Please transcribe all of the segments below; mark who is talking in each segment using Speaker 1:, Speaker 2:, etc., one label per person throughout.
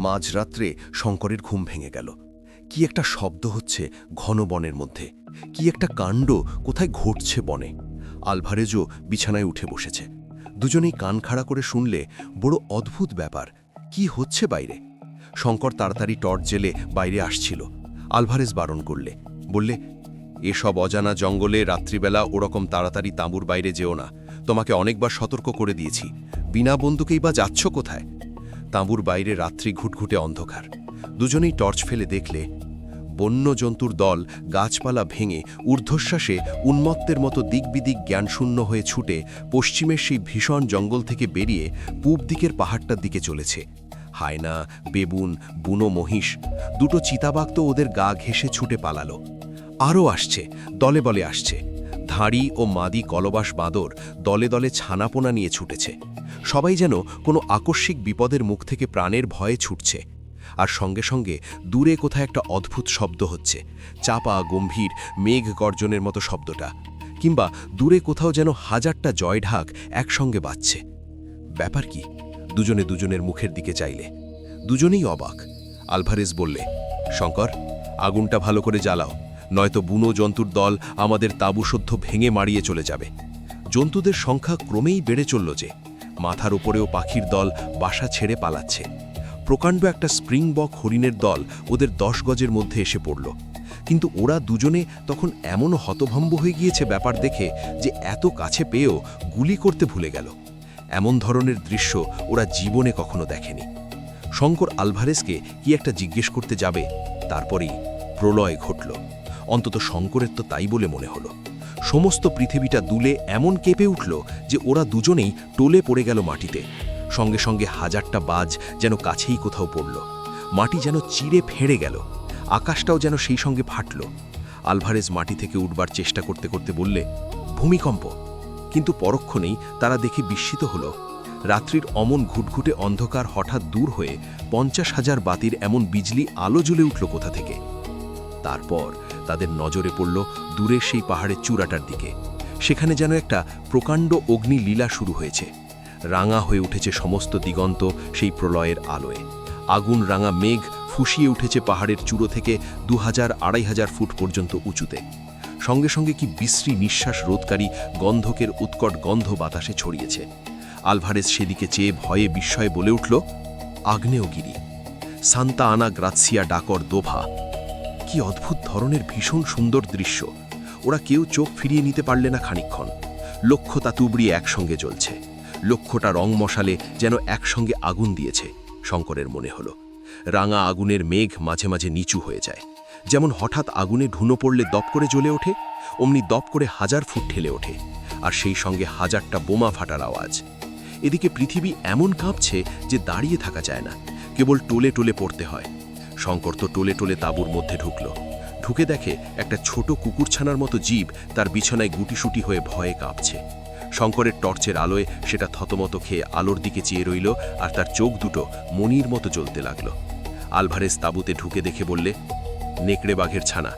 Speaker 1: মাঝরাত্রে শঙ্করের ঘুম ভেঙে গেল। কি একটা শব্দ হচ্ছে ঘন বনের মধ্যে, কি একটা কাণ্ড কোথায় ঘটছে বনে। আলভারেজও বিছানায় উঠে বসেছে। দুজনেই কান খাড়া করে শুনলে বড় অদ্ভুত ব্যাপার। কি হচ্ছে বাইরে? শঙ্কর তাড়াতাড়ি টর্চ জেলে বাইরে আসছিল। আলভারেজ বারণ করলে, বললে, এসব অজানা জঙ্গলে রাত্রিবেলা ওরকম তাড়াতাড়ি তাঁবুর বাইরে যেও না। তোমাকে অনেকবার সতর্ক করে দিয়েছি। বিনা বন্দুকেই বা যাচ্ছ কোথায়? তাঁবুর বাইরে রাত্রি ঘুটঘুটে অন্ধকার। দুজনেই টর্চ ফেলে দেখলে বন্য জন্তুর দল গাছপালা ভেঙে ঊর্ধ্বশ্বাসে উন্মত্তের মতো দিকবিদিক জ্ঞানশূন্য হয়ে ছুটে পশ্চিমের সেই ভীষণ জঙ্গল থেকে বেরিয়ে পূব দিকের পাহাড়টার দিকে চলেছে। হায়না, বেবুন, বুনো মহিষ, দুটো চিতাবাঘ তো ওদের গা ঘেঁষে ছুটে পালালো। আরও আসছে, দলে বলে আসছে। ধাড়ি ও মাদি কলবাস বাঁদর দলে দলে ছানাপোনা নিয়ে ছুটেছে। সবাই যেন কোনো আকস্মিক বিপদের মুখ থেকে প্রাণের ভয়ে ছুটছে। আর সঙ্গে সঙ্গে দূরে কোথায় একটা অদ্ভুত শব্দ হচ্ছে, চাপা গম্ভীর মেঘ গর্জনের মতো শব্দটা, কিংবা দূরে কোথাও যেন হাজারটা জয়ঢাক একসঙ্গে বাজছে। ব্যাপার কি? দুজনে দুজনের মুখের দিকে চাইলে। দুজনেই অবাক। আলভারেজ বললে, শঙ্কর, আগুনটা ভালো করে জ্বালাও, নয়তো বুনো জন্তুর দল আমাদের তাঁবুসদ্ধ ভেঙে মারিয়ে চলে যাবে। জন্তুদের সংখ্যা ক্রমেই বেড়ে চলল যে, মাথার উপরেও পাখির দল বাসা ছেড়ে পালাচ্ছে। প্রকাণ্ড একটা স্প্রিংবক হরিণের দল ওদের 10 গজের মধ্যে এসে পড়ল। কিন্তু ওরা দুজনে তখন এমন হতভম্ব হয়ে গিয়েছে ব্যাপার দেখে যে এত কাছে পেয়েও গুলি করতে ভুলে গেল। এমন ধরনের দৃশ্য ওরা জীবনে কখনো দেখেনি। শঙ্কর আলভারেজকে কি একটা জিজ্ঞেস করতে যাবে, তারপরেই প্রলয় ঘটল। অন্তত শঙ্করের তো তাই বলে মনে হলো। সমস্ত পৃথিবীটা দুলে এমন কেঁপে উঠল যে ওরা দুজনেই টলে পড়ে গেল মাটিতে। সঙ্গে সঙ্গে হাজারটা বাজ যেন কাছেই কোথাও পড়ল। মাটি যেন চিরে ফেড়ে গেল, আকাশটাও যেন সেই সঙ্গে ফাটল। আলভারেজ মাটি থেকে উঠবার চেষ্টা করতে করতে বললে, ভূমিকম্প। কিন্তু পরক্ষণেই তারা দেখে বিস্মিত হল। রাত্রির অমন ঘুটঘুটে অন্ধকার হঠাৎ দূর হয়ে 50,000 বাতির এমন বিজলি আলো জ্বলে উঠল কোথা থেকে। তারপর তাদের নজরে পড়ল দূরের সেই পাহাড়ের চূড়াটার দিকে। সেখানে যেন একটা প্রকাণ্ড অগ্নিলীলা শুরু হয়েছে। রাঙা হয়ে উঠেছে সমস্ত দিগন্ত সেই প্রলয়ের আলোয়। আগুন রাঙা মেঘ ফুঁসিয়ে উঠেছে পাহাড়ের চূড়ো থেকে 2000-2500 ফুট পর্যন্ত উঁচুতে। সঙ্গে সঙ্গে কি বিশ্রী নিঃশ্বাস রোধকারী গন্ধকের উৎকট গন্ধ বাতাসে ছড়িয়েছে। আলভারেজ সেদিকে চেয়ে ভয়ে বিস্ময়ে বলে উঠল, আগ্নেয়গিরি, সান্তা আনা গ্রাৎসিয়া ডাকর দোভা। কি অদ্ভুত ধরনের ভীষণ সুন্দর দৃশ্য। ওরা কেউ চোখ ফিরিয়ে নিতে পারলে না খানিকক্ষণ। লক্ষ তাতুবড়ি একসঙ্গে জ্বলছে। লক্ষটা রং মশালে যেন একসঙ্গে আগুন দিয়েছে, শঙ্করের মনে হলো। রাঙা আগুনের মেঘ মাঝে মাঝে নিচু হয়ে যায়। যেমন হঠাৎ আগুনে ঢুনো পড়লে দপ করে জ্বলে ওঠে, অমনি দপ করে 1000 ফুট ঠেলে ওঠে। আর সেই সঙ্গে হাজারটা বোমা ফাটার আওয়াজ। এদিকে পৃথিবী এমন কাঁপছে যে দাঁড়িয়ে থাকা যায় না, কেবল টোলে টোলে পড়তে হয়। শঙ্কর তো টোলে টোলে তাঁবুর মধ্যে ঢুকল। ঢুকে দেখে একটা ছোট কুকুরছানার মতো জীব তার বিছানায় গুটিসুটি হয়ে ভয়ে কাঁপছে। শঙ্করের টর্চের আলোয় সেটা থতমত খেয়ে আলোর দিকে চেয়ে রইল, আর তার চোখ দুটো মণির মতো জ্বলতে লাগল। আলভারেজ তাঁবুতে ঢুকে দেখে বললে, নেকড়ে বাঘের ছানা,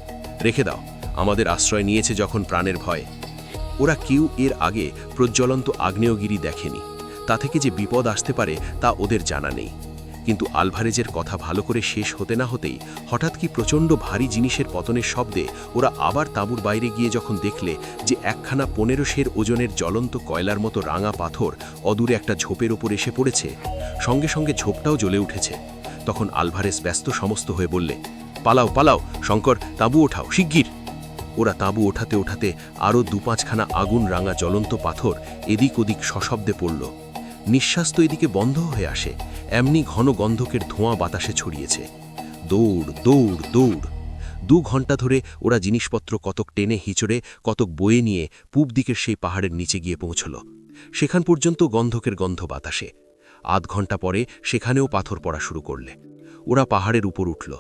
Speaker 1: রেখে দাও, আমাদের আশ্রয় নিয়েছে যখন প্রাণের ভয়ে। ওরা কেউ এর আগে প্রজ্বলন্ত আগ্নেয়গিরি দেখেনি। তা থেকে যে বিপদ আসতে পারে তা ওদের জানা নেই। কিন্তু আলভারেজের কথা ভালো করে শেষ হতে না হতেই হঠাৎ কি প্রচণ্ড ভারী জিনিসের পতনের শব্দে ওরা আবার তাঁবুর বাইরে গিয়ে যখন দেখলে যে একখানা 1500 ওজনের জ্বলন্ত কয়লার মতো রাঙা পাথর অদূরে একটা ঝোপের ওপর এসে পড়েছে, সঙ্গে সঙ্গে ঝোপটাও জ্বলে উঠেছে। তখন আলভারেজ ব্যস্ত সমস্ত হয়ে বললে, পালাও পালাও শঙ্কর, তাঁবু ওঠাও শিগগির। ওরা তাঁবু ওঠাতে ওঠাতে আরও 2-5খানা আগুন রাঙা জ্বলন্ত পাথর এদিক ওদিক সশব্দে পড়ল। নিঃশ্বাস তো এদিকে বন্ধ হয়ে আসে, এমনি ঘন গন্ধকের ধোঁয়া বাতাসে ছড়িয়েছে। দৌড় দৌড় দৌড়। 2 ঘন্টা ধরে ওরা জিনিসপত্র কতক টেনে হিচড়ে কতক বয়ে নিয়ে পূব দিকের সেই পাহাড়ের নিচে গিয়ে পৌঁছল। সেখান পর্যন্ত গন্ধকের গন্ধ বাতাসে। আধ ঘন্টা পরে সেখানেও পাথর পড়া শুরু করলে। ওরা পাহাড়ের উপর উঠল,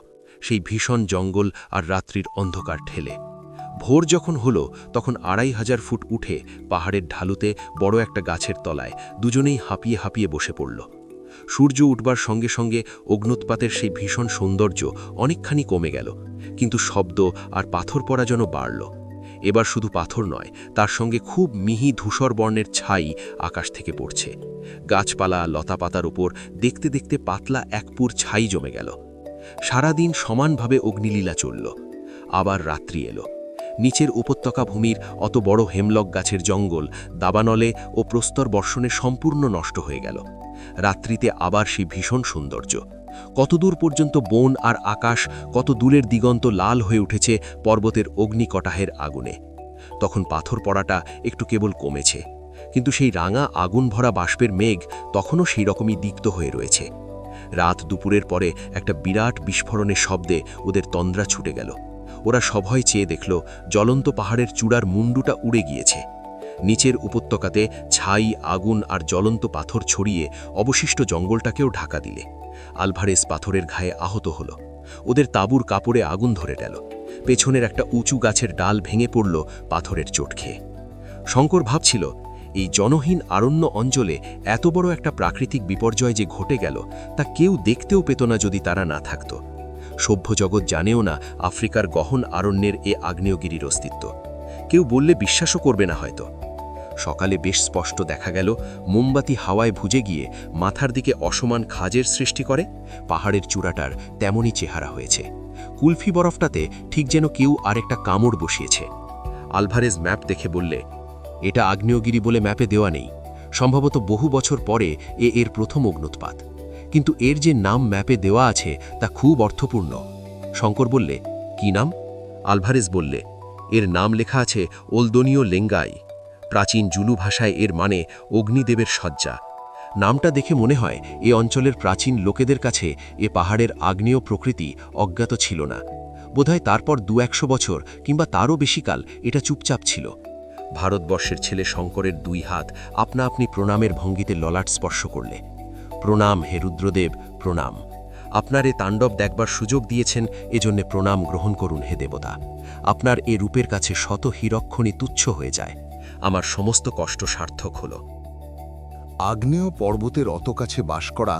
Speaker 1: সেই ভীষণ জঙ্গল আর রাত্রির অন্ধকার ঠেলে। ভোর যখন হলো তখন 2500 ফুট উঠে পাহাড়ের ঢালুতে বড় একটা গাছের তলায় দুজনেই হাঁপিয়ে হাঁপিয়ে বসে পড়ল। সূর্য উঠবার সঙ্গে সঙ্গে অগ্নুৎপাতের সেই ভীষণ সৌন্দর্য অনেকখানি কমে গেল, কিন্তু শব্দ আর পাথর পড়া যেন বাড়ল। এবার শুধু পাথর নয়, তার সঙ্গে খুব মিহি ধূসর বর্ণের ছাই আকাশ থেকে পড়ছে। গাছপালা লতাপাতার উপর দেখতে দেখতে পাতলা এক পুর ছাই জমে গেল। সারাদিন সমানভাবে অগ্নিলীলা চলল। আবার রাত্রি এলো। নিচের উপত্যকা ভূমির অত বড় হেমলক গাছের জঙ্গল দাবানলে ও প্রস্তর বর্ষণে সম্পূর্ণ নষ্ট হয়ে গেল। রাত্রিতে আবার সেই ভীষণ সৌন্দর্য। কতদূর পর্যন্ত বন আর আকাশ, কত দূরের দিগন্ত লাল হয়ে উঠেছে পর্বতের অগ্নিকটাহের আগুনে। তখন পাথর পড়াটা একটু কেবল কমেছে, কিন্তু সেই রাঙা আগুন ভরা বাষ্পের মেঘ তখনও সেই রকমই দীপ্ত হয়ে রয়েছে। রাত দুপুরের পরে একটা বিরাট বিস্ফোরণের শব্দে ওদের তন্দ্রা ছুটে গেল। ওরা সভয় চেয়ে দেখল জ্বলন্ত পাহাড়ের চূড়ার মুন্ডুটা উড়ে গিয়েছে। নিচের উপত্যকাতে ছাই, আগুন আর জ্বলন্ত পাথর ছড়িয়ে অবশিষ্ট জঙ্গলটাকেও ঢাকা দিলে। আলভারেজ পাথরের ঘায়ে আহত হল। ওদের তাঁবুর কাপড়ে আগুন ধরে গেল। পেছনের একটা উঁচু গাছের ডাল ভেঙে পড়ল পাথরের চোট খেয়ে। শঙ্কর ভাবছিল, এই জনহীন আরণ্য অঞ্চলে এত বড় একটা প্রাকৃতিক বিপর্যয় যে ঘটে গেল, তা কেউ দেখতেও পেত না যদি তারা না থাকত। সভ্য জগৎ জানেও না আফ্রিকার গহন আরণ্যের এ আগ্নেয়গিরির অস্তিত্ব। কেউ বললে বিশ্বাসও করবে না হয়তো। সকালে বেশ স্পষ্ট দেখা গেল মোমবাতি হাওয়ায় ভুজে গিয়ে মাথার দিকে অসমান খাজের সৃষ্টি করে। পাহাড়ের চূড়াটার তেমনই চেহারা হয়েছে। কুলফি বরফটাতে ঠিক যেন কেউ আরেকটা কামড় বসিয়েছে। আলভারেজ ম্যাপ দেখে বললে, এটা আগ্নেয়গিরি বলে ম্যাপে দেওয়া নেই। সম্ভবত বহু বছর পরে এর প্রথম অগ্নুৎপাত। কিন্তু এর যে নাম ম্যাপে দেওয়া আছে তা খুব অর্থপূর্ণ। শঙ্কর বললে, কি নাম? আলভারেজ বললে, এর নাম লেখা আছে ওলদনীয় লেঙ্গাই। প্রাচীন জুলু ভাষায় এর মানে অগ্নিদেবের শয্যা। নামটা দেখে মনে হয় এ অঞ্চলের প্রাচীন লোকেদের কাছে এ পাহাড়ের আগ্নেয় প্রকৃতি অজ্ঞাত ছিল না। বোধহয় তারপর 200 বছর কিংবা তারও বেশিকাল এটা চুপচাপ ছিল। ভারতবর্ষের ছেলে শঙ্করের 2 হাত আপনা আপনি প্রণামের ভঙ্গিতে ললাট স্পর্শ করলে। প্রণাম হে রুদ্রদেব, প্রণাম। আপনার এ তাণ্ডব দেখবার সুযোগ দিয়েছেন, এজন্যে প্রণাম গ্রহণ করুন হে দেবতা। আপনার এ রূপের কাছে শত হীরকখনি তুচ্ছ হয়ে যায়। আমার সমস্ত কষ্ট সার্থক হল।
Speaker 2: আগ্নেয় পর্বতের অত কাছে বাস করা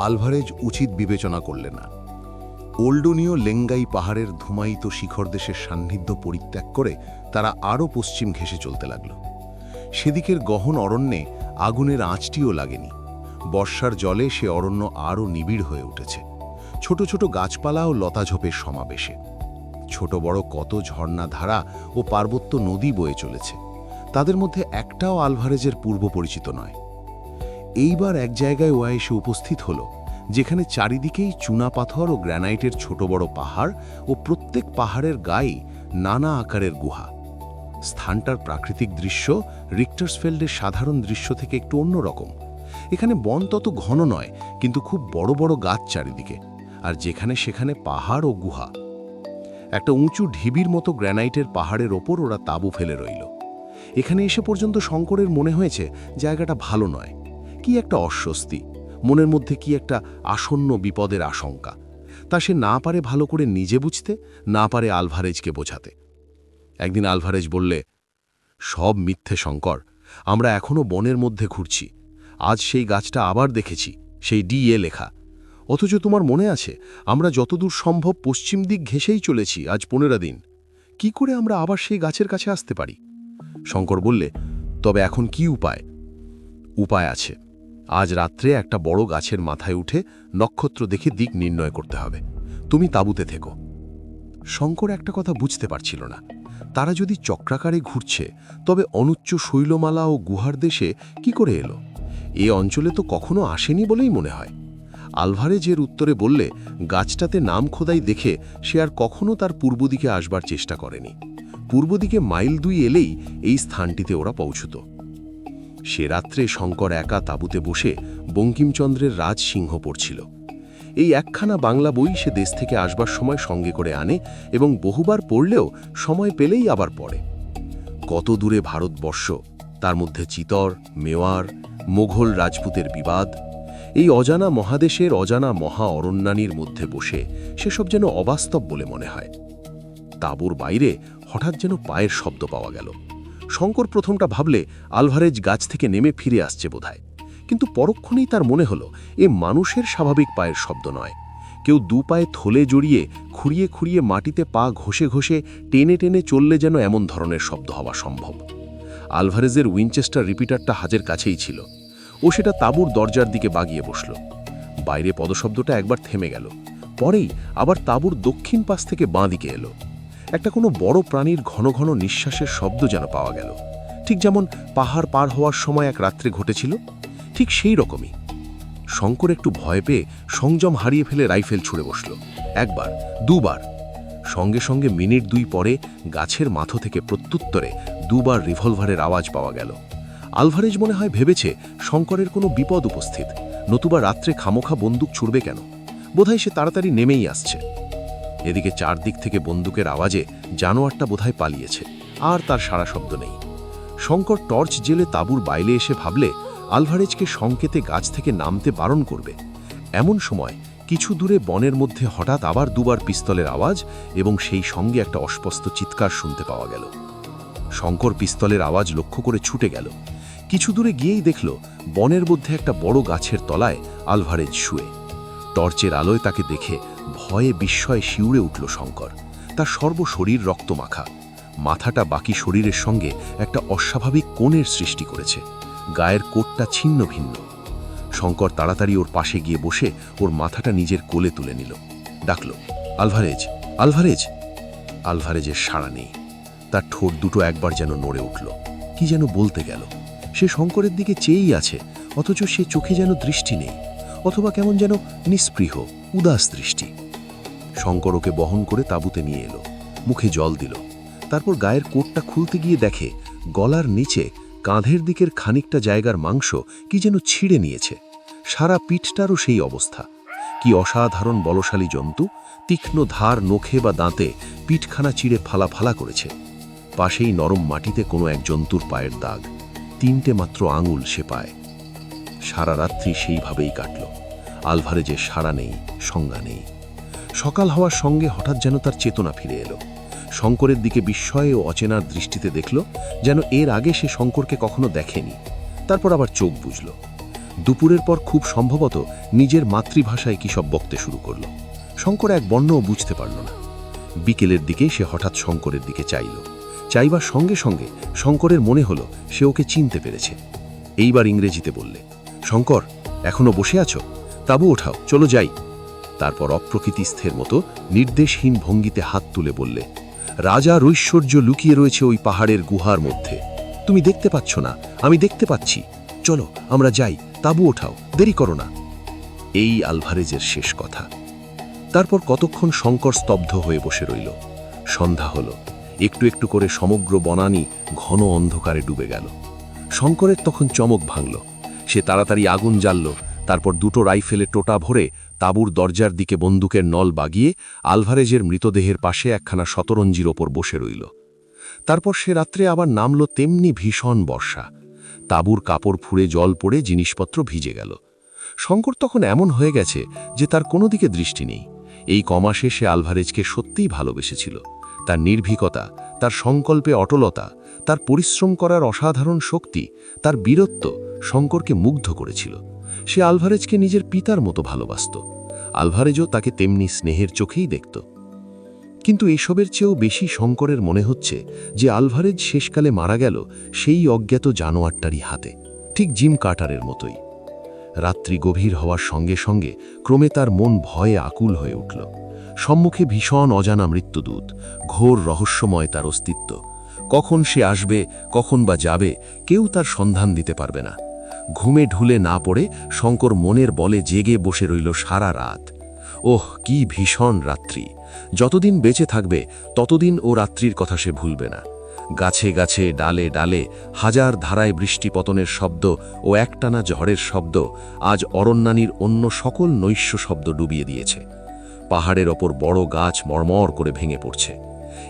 Speaker 2: আলভারেজ উচিত বিবেচনা করলে না। ওল্ডনীয় লেঙ্গাই পাহাড়ের ধুমায়িত শিখরদেশের সান্নিধ্য পরিত্যাগ করে তারা আরও পশ্চিম ঘেঁষে চলতে লাগল। সেদিকের গহন অরণ্যে আগুনের আঁচটিও লাগেনি। বর্ষার জলে সে অরণ্য আরও নিবিড় হয়ে উঠেছে, ছোট ছোট গাছপালা ও লতাঝোপের সমাবেশে। ছোট বড় কত ঝর্ণাধারা ও পার্বত্য নদী বয়ে চলেছে, তাদের মধ্যে একটাও আলভারেজের পূর্ব পরিচিত নয়। এইবার এক জায়গায় ওয়া এসে উপস্থিত হল, যেখানে চারিদিকেই চুনা পাথর ও গ্রানাইটের ছোট বড় পাহাড় ও প্রত্যেক পাহাড়ের গায়ে নানা আকারের গুহা। স্থানটার প্রাকৃতিক দৃশ্য রিক্টার্সফেল্ডের সাধারণ দৃশ্য থেকে একটু অন্যরকম। এখানে বন তত ঘন নয়, কিন্তু খুব বড় বড় গাছ চারিদিকে, আর যেখানে সেখানে পাহাড় ও গুহা। একটা উঁচু ঢিবির মতো গ্রানাইটের পাহাড়ের ওপর ওরা তাঁবু ফেলে রইল। এখানে এসে পর্যন্ত শঙ্করের মনে হয়েছে জায়গাটা ভালো নয়। কি একটা অস্বস্তি, মনের মধ্যে কি একটা আসন্ন বিপদের আশঙ্কা। তা সে না পারে ভালো করে নিজে বুঝতে, না পারে আলভারেজকে বোঝাতে। একদিন আলভারেজ বললে, সব মিথ্যে শঙ্কর, আমরা এখনও বনের মধ্যে ঘুরছি। আজ সেই গাছটা আবার দেখেছি, সেই ডিএ লেখা। অথচ তোমার মনে আছে আমরা যতদূর সম্ভব পশ্চিম দিক ঘেঁষেই চলেছি আজ 15 দিন। কি করে আমরা আবার সেই গাছের কাছে আসতে পারি? শঙ্কর বললে, তবে এখন কি উপায়? উপায় আছে। আজ রাত্রে একটা বড় গাছের মাথায় উঠে নক্ষত্র দেখে দিক নির্ণয় করতে হবে। তুমি তাঁবুতে থেকো। শঙ্কর একটা কথা বুঝতে পারছিল না। তারা যদি চক্রাকারে ঘুরছে, তবে অনুচ্চ শৈলমালা ও গুহার দেশে কি করে এলো? এ অঞ্চলে তো কখনো আসেনি বলেই মনে হয়। আলভারেজের উত্তরে বললে, গাছটাতে নাম খোদাই দেখে সে আর কখনো তার পূর্ব দিকে আসবার চেষ্টা করেনি। পূর্ব দিকে মাইল 2 এলেই এই স্থানটিতে ওরা পৌঁছত। সে রাত্রে শঙ্কর একা তাঁবুতে বসে বঙ্কিমচন্দ্রের রাজসিংহ পড়ছিল। এই একখানা বাংলা বই সে দেশ থেকে আসবার সময় সঙ্গে করে আনে এবং বহুবার পড়লেও সময় পেলেই আবার পড়ে। কত দূরে ভারতবর্ষ, তার মধ্যে চিতর, মেওয়ার, মোঘল রাজপুতের বিবাদ। এই অজানা মহাদেশের অজানা মহা অরণ্যানীর মধ্যে বসে সেসব যেন অবাস্তব বলে মনে হয়। তাঁবুর বাইরে হঠাৎ যেন পায়ের শব্দ পাওয়া গেল। শঙ্কর প্রথমটা ভাবলে আলভারেজ গাছ থেকে নেমে ফিরে আসছে বোধহয়, কিন্তু পরক্ষণেই তার মনে হলো এ মানুষের স্বাভাবিক পায়ের শব্দ নয়। কেউ দু পায়ে থলে জড়িয়ে খুঁড়িয়ে খুঁড়িয়ে মাটিতে পা ঘষে ঘষে টেনে টেনে চললে যেন এমন ধরনের শব্দ হওয়া সম্ভব। আলভারেজের উইনচেস্টার রিপিটারটা হাজের কাছেই ছিল। ও সেটা তাঁবুর দরজার দিকে বাগিয়ে বসল। বাইরে পদশব্দটা একবার থেমে গেল, পরেই আবার তাঁবুর দক্ষিণ পাশ থেকে বাঁ দিকে এলো। একটা কোনো বড় প্রাণীর ঘন ঘন নিঃশ্বাসের শব্দ যেন পাওয়া গেল, ঠিক যেমন পাহাড় পার হওয়ার সময় এক রাত্রে ঘটেছিল, ঠিক সেই রকমই। শঙ্কর একটু ভয় পেয়ে সংযম হারিয়ে ফেলে রাইফেল ছুঁড়ে বসল। একবার, দুবার, সঙ্গে সঙ্গে মিনিট দুই পরে গাছের মাথা থেকে প্রত্যুত্তরে দুবার রিভলভারের আওয়াজ পাওয়া গেল। আলভারেজ মনে হয় ভেবেছে শঙ্করের কোনো বিপদ উপস্থিত, নতুবা রাত্রে খামোখা বন্দুক ছুড়বে কেন, বোধহয় সে তাড়াতাড়ি নেমেই আসছে। এদিকে চারদিক থেকে বন্দুকের আওয়াজে জানোয়ারটা বোধহয় পালিয়েছে, আর তার সারা শব্দ নেই। শঙ্কর টর্চ জেলে তাঁবুর বাইরে এসে ভাবলে আলভারেজকে সংকেতে গাছ থেকে নামতে বারণ করবে। এমন সময় কিছু দূরে বনের মধ্যে হঠাৎ আবার দুবার পিস্তলের আওয়াজ এবং সেই সঙ্গে একটা অস্পষ্ট চিৎকার শুনতে পাওয়া গেল। শঙ্কর পিস্তলের আওয়াজ লক্ষ্য করে ছুটে গেল। কিছু দূরে গিয়েই দেখল বনের মধ্যে একটা বড় গাছের তলায় আলভারেজ শুয়ে। টর্চের আলোয় তাকে দেখে ভয়ে বিস্ময়ে শিউরে উঠল শঙ্কর। তার সর্বশরীর রক্তমাখা, মাথাটা বাকি শরীরের সঙ্গে একটা অস্বাভাবিক কোণের সৃষ্টি করেছে, গায়ের কোটটা ছিন্ন ভিন্ন। শঙ্কর তাড়াতাড়ি ওর পাশে গিয়ে বসে ওর মাথাটা নিজের কোলে তুলে নিল। ডাকল, আলভারেজ, আলভারেজ। আলভারেজের সাড়া নেই। তার ঠোঁট দুটো একবার যেন নড়ে উঠল, কি যেন বলতে গেল। সে শঙ্করের দিকে চেয়েই আছে, অথচ সে চোখে যেন দৃষ্টি নেই, অথবা কেমন যেন নিস্পৃহ উদাস দৃষ্টি। শঙ্কর ওকে বহন করে তাঁবুতে নিয়ে এলো, মুখে জল দিল। তারপর গায়ের কোটটা খুলতে গিয়ে দেখে গলার নিচে কাঁধের দিকের খানিকটা জায়গার মাংস কি যেন ছিঁড়ে নিয়েছে। সারা পিঠটারও সেই অবস্থা। কি অসাধারণ বলশালী জন্তু, তীক্ষ্ণ ধার নখে বা দাঁতে পিঠখানা চিড়ে ফালা ফালা করেছে। পাশেই নরম মাটিতে কোনো এক জন্তুর পায়ের দাগ, 3টে মাত্র আঙুল সে পায়। সারা রাত্রি সেইভাবেই কাটল। আলভারেজের সাড়া নেই, সংজ্ঞা নেই। সকাল হওয়ার সঙ্গে হঠাৎ যেন তার চেতনা ফিরে এলো। শঙ্করের দিকে বিস্ময়ে ও অচেনার দৃষ্টিতে দেখল, যেন এর আগে সে শঙ্করকে কখনো দেখেনি। তারপর আবার চোখ বুঝল। দুপুরের পর খুব সম্ভবত নিজের মাতৃভাষায় কী সব বকতে শুরু করল। শঙ্কর এক বর্ণও বুঝতে পারল না। বিকেলের দিকে সে হঠাৎ শঙ্করের দিকে চাইল। চাইবার সঙ্গে সঙ্গে শঙ্করের মনে হলো সে ওকে চিনতে পেরেছে। এইবার ইংরেজিতে বললে, শঙ্কর, এখনো বসে আছো? তাঁবু ওঠাও, চলো যাই। তারপর অপ্রকৃতিস্থের মতো নির্দেশহীন ভঙ্গিতে হাত তুলে বললে, রাজার ঐশ্বর্য লুকিয়ে রয়েছে ওই পাহাড়ের গুহার মধ্যে। তুমি দেখতে পাচ্ছ না, আমি দেখতে পাচ্ছি। চলো আমরা যাই, তাঁবু ওঠাও, দেরি করো না। এই আলভারেজের শেষ কথা। তারপর কতক্ষণ শঙ্কর স্তব্ধ হয়ে বসে রইল। সন্ধ্যা হলো। একটু একটু করে সমগ্র বনানী ঘন অন্ধকারে ডুবে গেল। শঙ্করের তখন চমক ভাঙল। সে তাড়াতাড়ি আগুন জ্বালল। তারপর দুটো রাইফেলে টোটা ভরে তাঁবুর দরজার দিকে বন্দুকের নল বাগিয়ে আলভারেজের মৃতদেহের পাশে একখানা শতরঞ্জির ওপর বসে রইল। তারপর সে রাত্রে আবার নামল তেমনি ভীষণ বর্ষা। তাঁবুর কাপড় ফুঁড়ে জল পড়ে জিনিসপত্র ভিজে গেল। শঙ্কর তখন এমন হয়ে গেছে যে তার কোনো দিকে দৃষ্টি নেই। এই কমাসে সে আলভারেজকে সত্যিই ভালোবেসেছিল। তার নির্ভীকতা, তার সংকল্পে অটলতা, তার পরিশ্রম করার অসাধারণ শক্তি, তার বীরত্ব শঙ্করকে মুগ্ধ করেছিল। সে আলভারেজকে নিজের পিতার মতো ভালোবাসত। আলভারেজও তাকে তেমনি স্নেহের চোখেই দেখত। কিন্তু এসবের চেয়েও বেশি শঙ্করের মনে হচ্ছে যে আলভারেজ শেষকালে মারা গেল সেই অজ্ঞাত জানোয়ারটারই হাতে, ঠিক জিম কার্টারের মতোই। রাত্রি গভীর হওয়ার সঙ্গে সঙ্গে ক্রমে তার মন ভয়ে আকুল হয়ে উঠল। সম্মুখে ভীষণ অজানা মৃত্যুদূত, ঘোর রহস্যময় তার অস্তিত্ব। কখন সে আসবে, কখন বা যাবে, কেউ তার সন্ধান দিতে পারবে না। ঘুমে ঢুলে না পড়ে শঙ্কর মনের বলে জেগে বসে রইল সারা রাত। ওহ, কি ভীষণ রাত্রি! যতদিন বেঁচে থাকবে ততদিন ও রাত্রির কথা সে ভুলবে না। গাছে গাছে, ডালে ডালে হাজার ধারায় বৃষ্টি পতনের শব্দ ও একটানা ঝড়ের শব্দ আজ অরণ্যানীর অন্য সকল নৈশ্য শব্দ ডুবিয়ে দিয়েছে। পাহাড়ের ওপর বড় গাছ মরমর করে ভেঙে পড়ছে।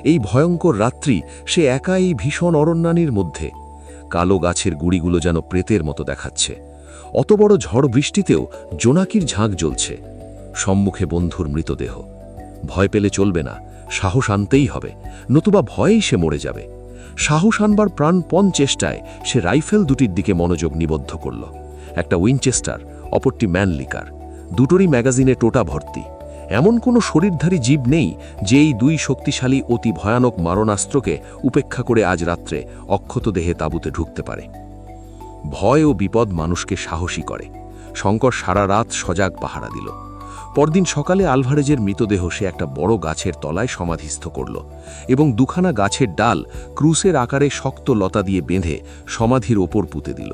Speaker 2: এই ভয়ঙ্কর রাত্রি সে একাই ভীষণ অরণ্যানীর মধ্যে। কালো গাছের গুড়িগুলো যেন প্রেতের মতো দেখাচ্ছে। অত বড় ঝড় বৃষ্টিতেও জোনাকির ঝাঁক জ্বলছে। সম্মুখে বন্ধুর মৃতদেহ। ভয় পেলে চলবে না, সাহস আনতেই হবে, নতুবা ভয়েই সে মরে যাবে। সাহস আনবার প্রাণপণ চেষ্টায় সে রাইফেল দুটির দিকে মনোযোগ নিবদ্ধ করল। একটা উইনচেস্টার, অপরটি ম্যানলিকার। দুটোরই ম্যাগাজিনে টোটা ভর্তি।
Speaker 3: এমন কোনো শরীরধারী জীব নেই যে এই দুই শক্তিশালী অতি ভয়ানক মারণাস্ত্রকে উপেক্ষা করে আজ রাত্রে অক্ষত দেহে তাঁবুতে ঢুকতে পারে। ভয় ও বিপদ মানুষকে সাহসী করে। শঙ্কর সারা রাত সজাগ পাহারা দিল। পরদিন সকালে আলভারেজের মৃতদেহ সে একটা বড় গাছের তলায় সমাধিস্থ করল এবং দুখানা গাছের ডাল ক্রুসের আকারে শক্ত লতা দিয়ে বেঁধে সমাধির ওপর পুঁতে দিল।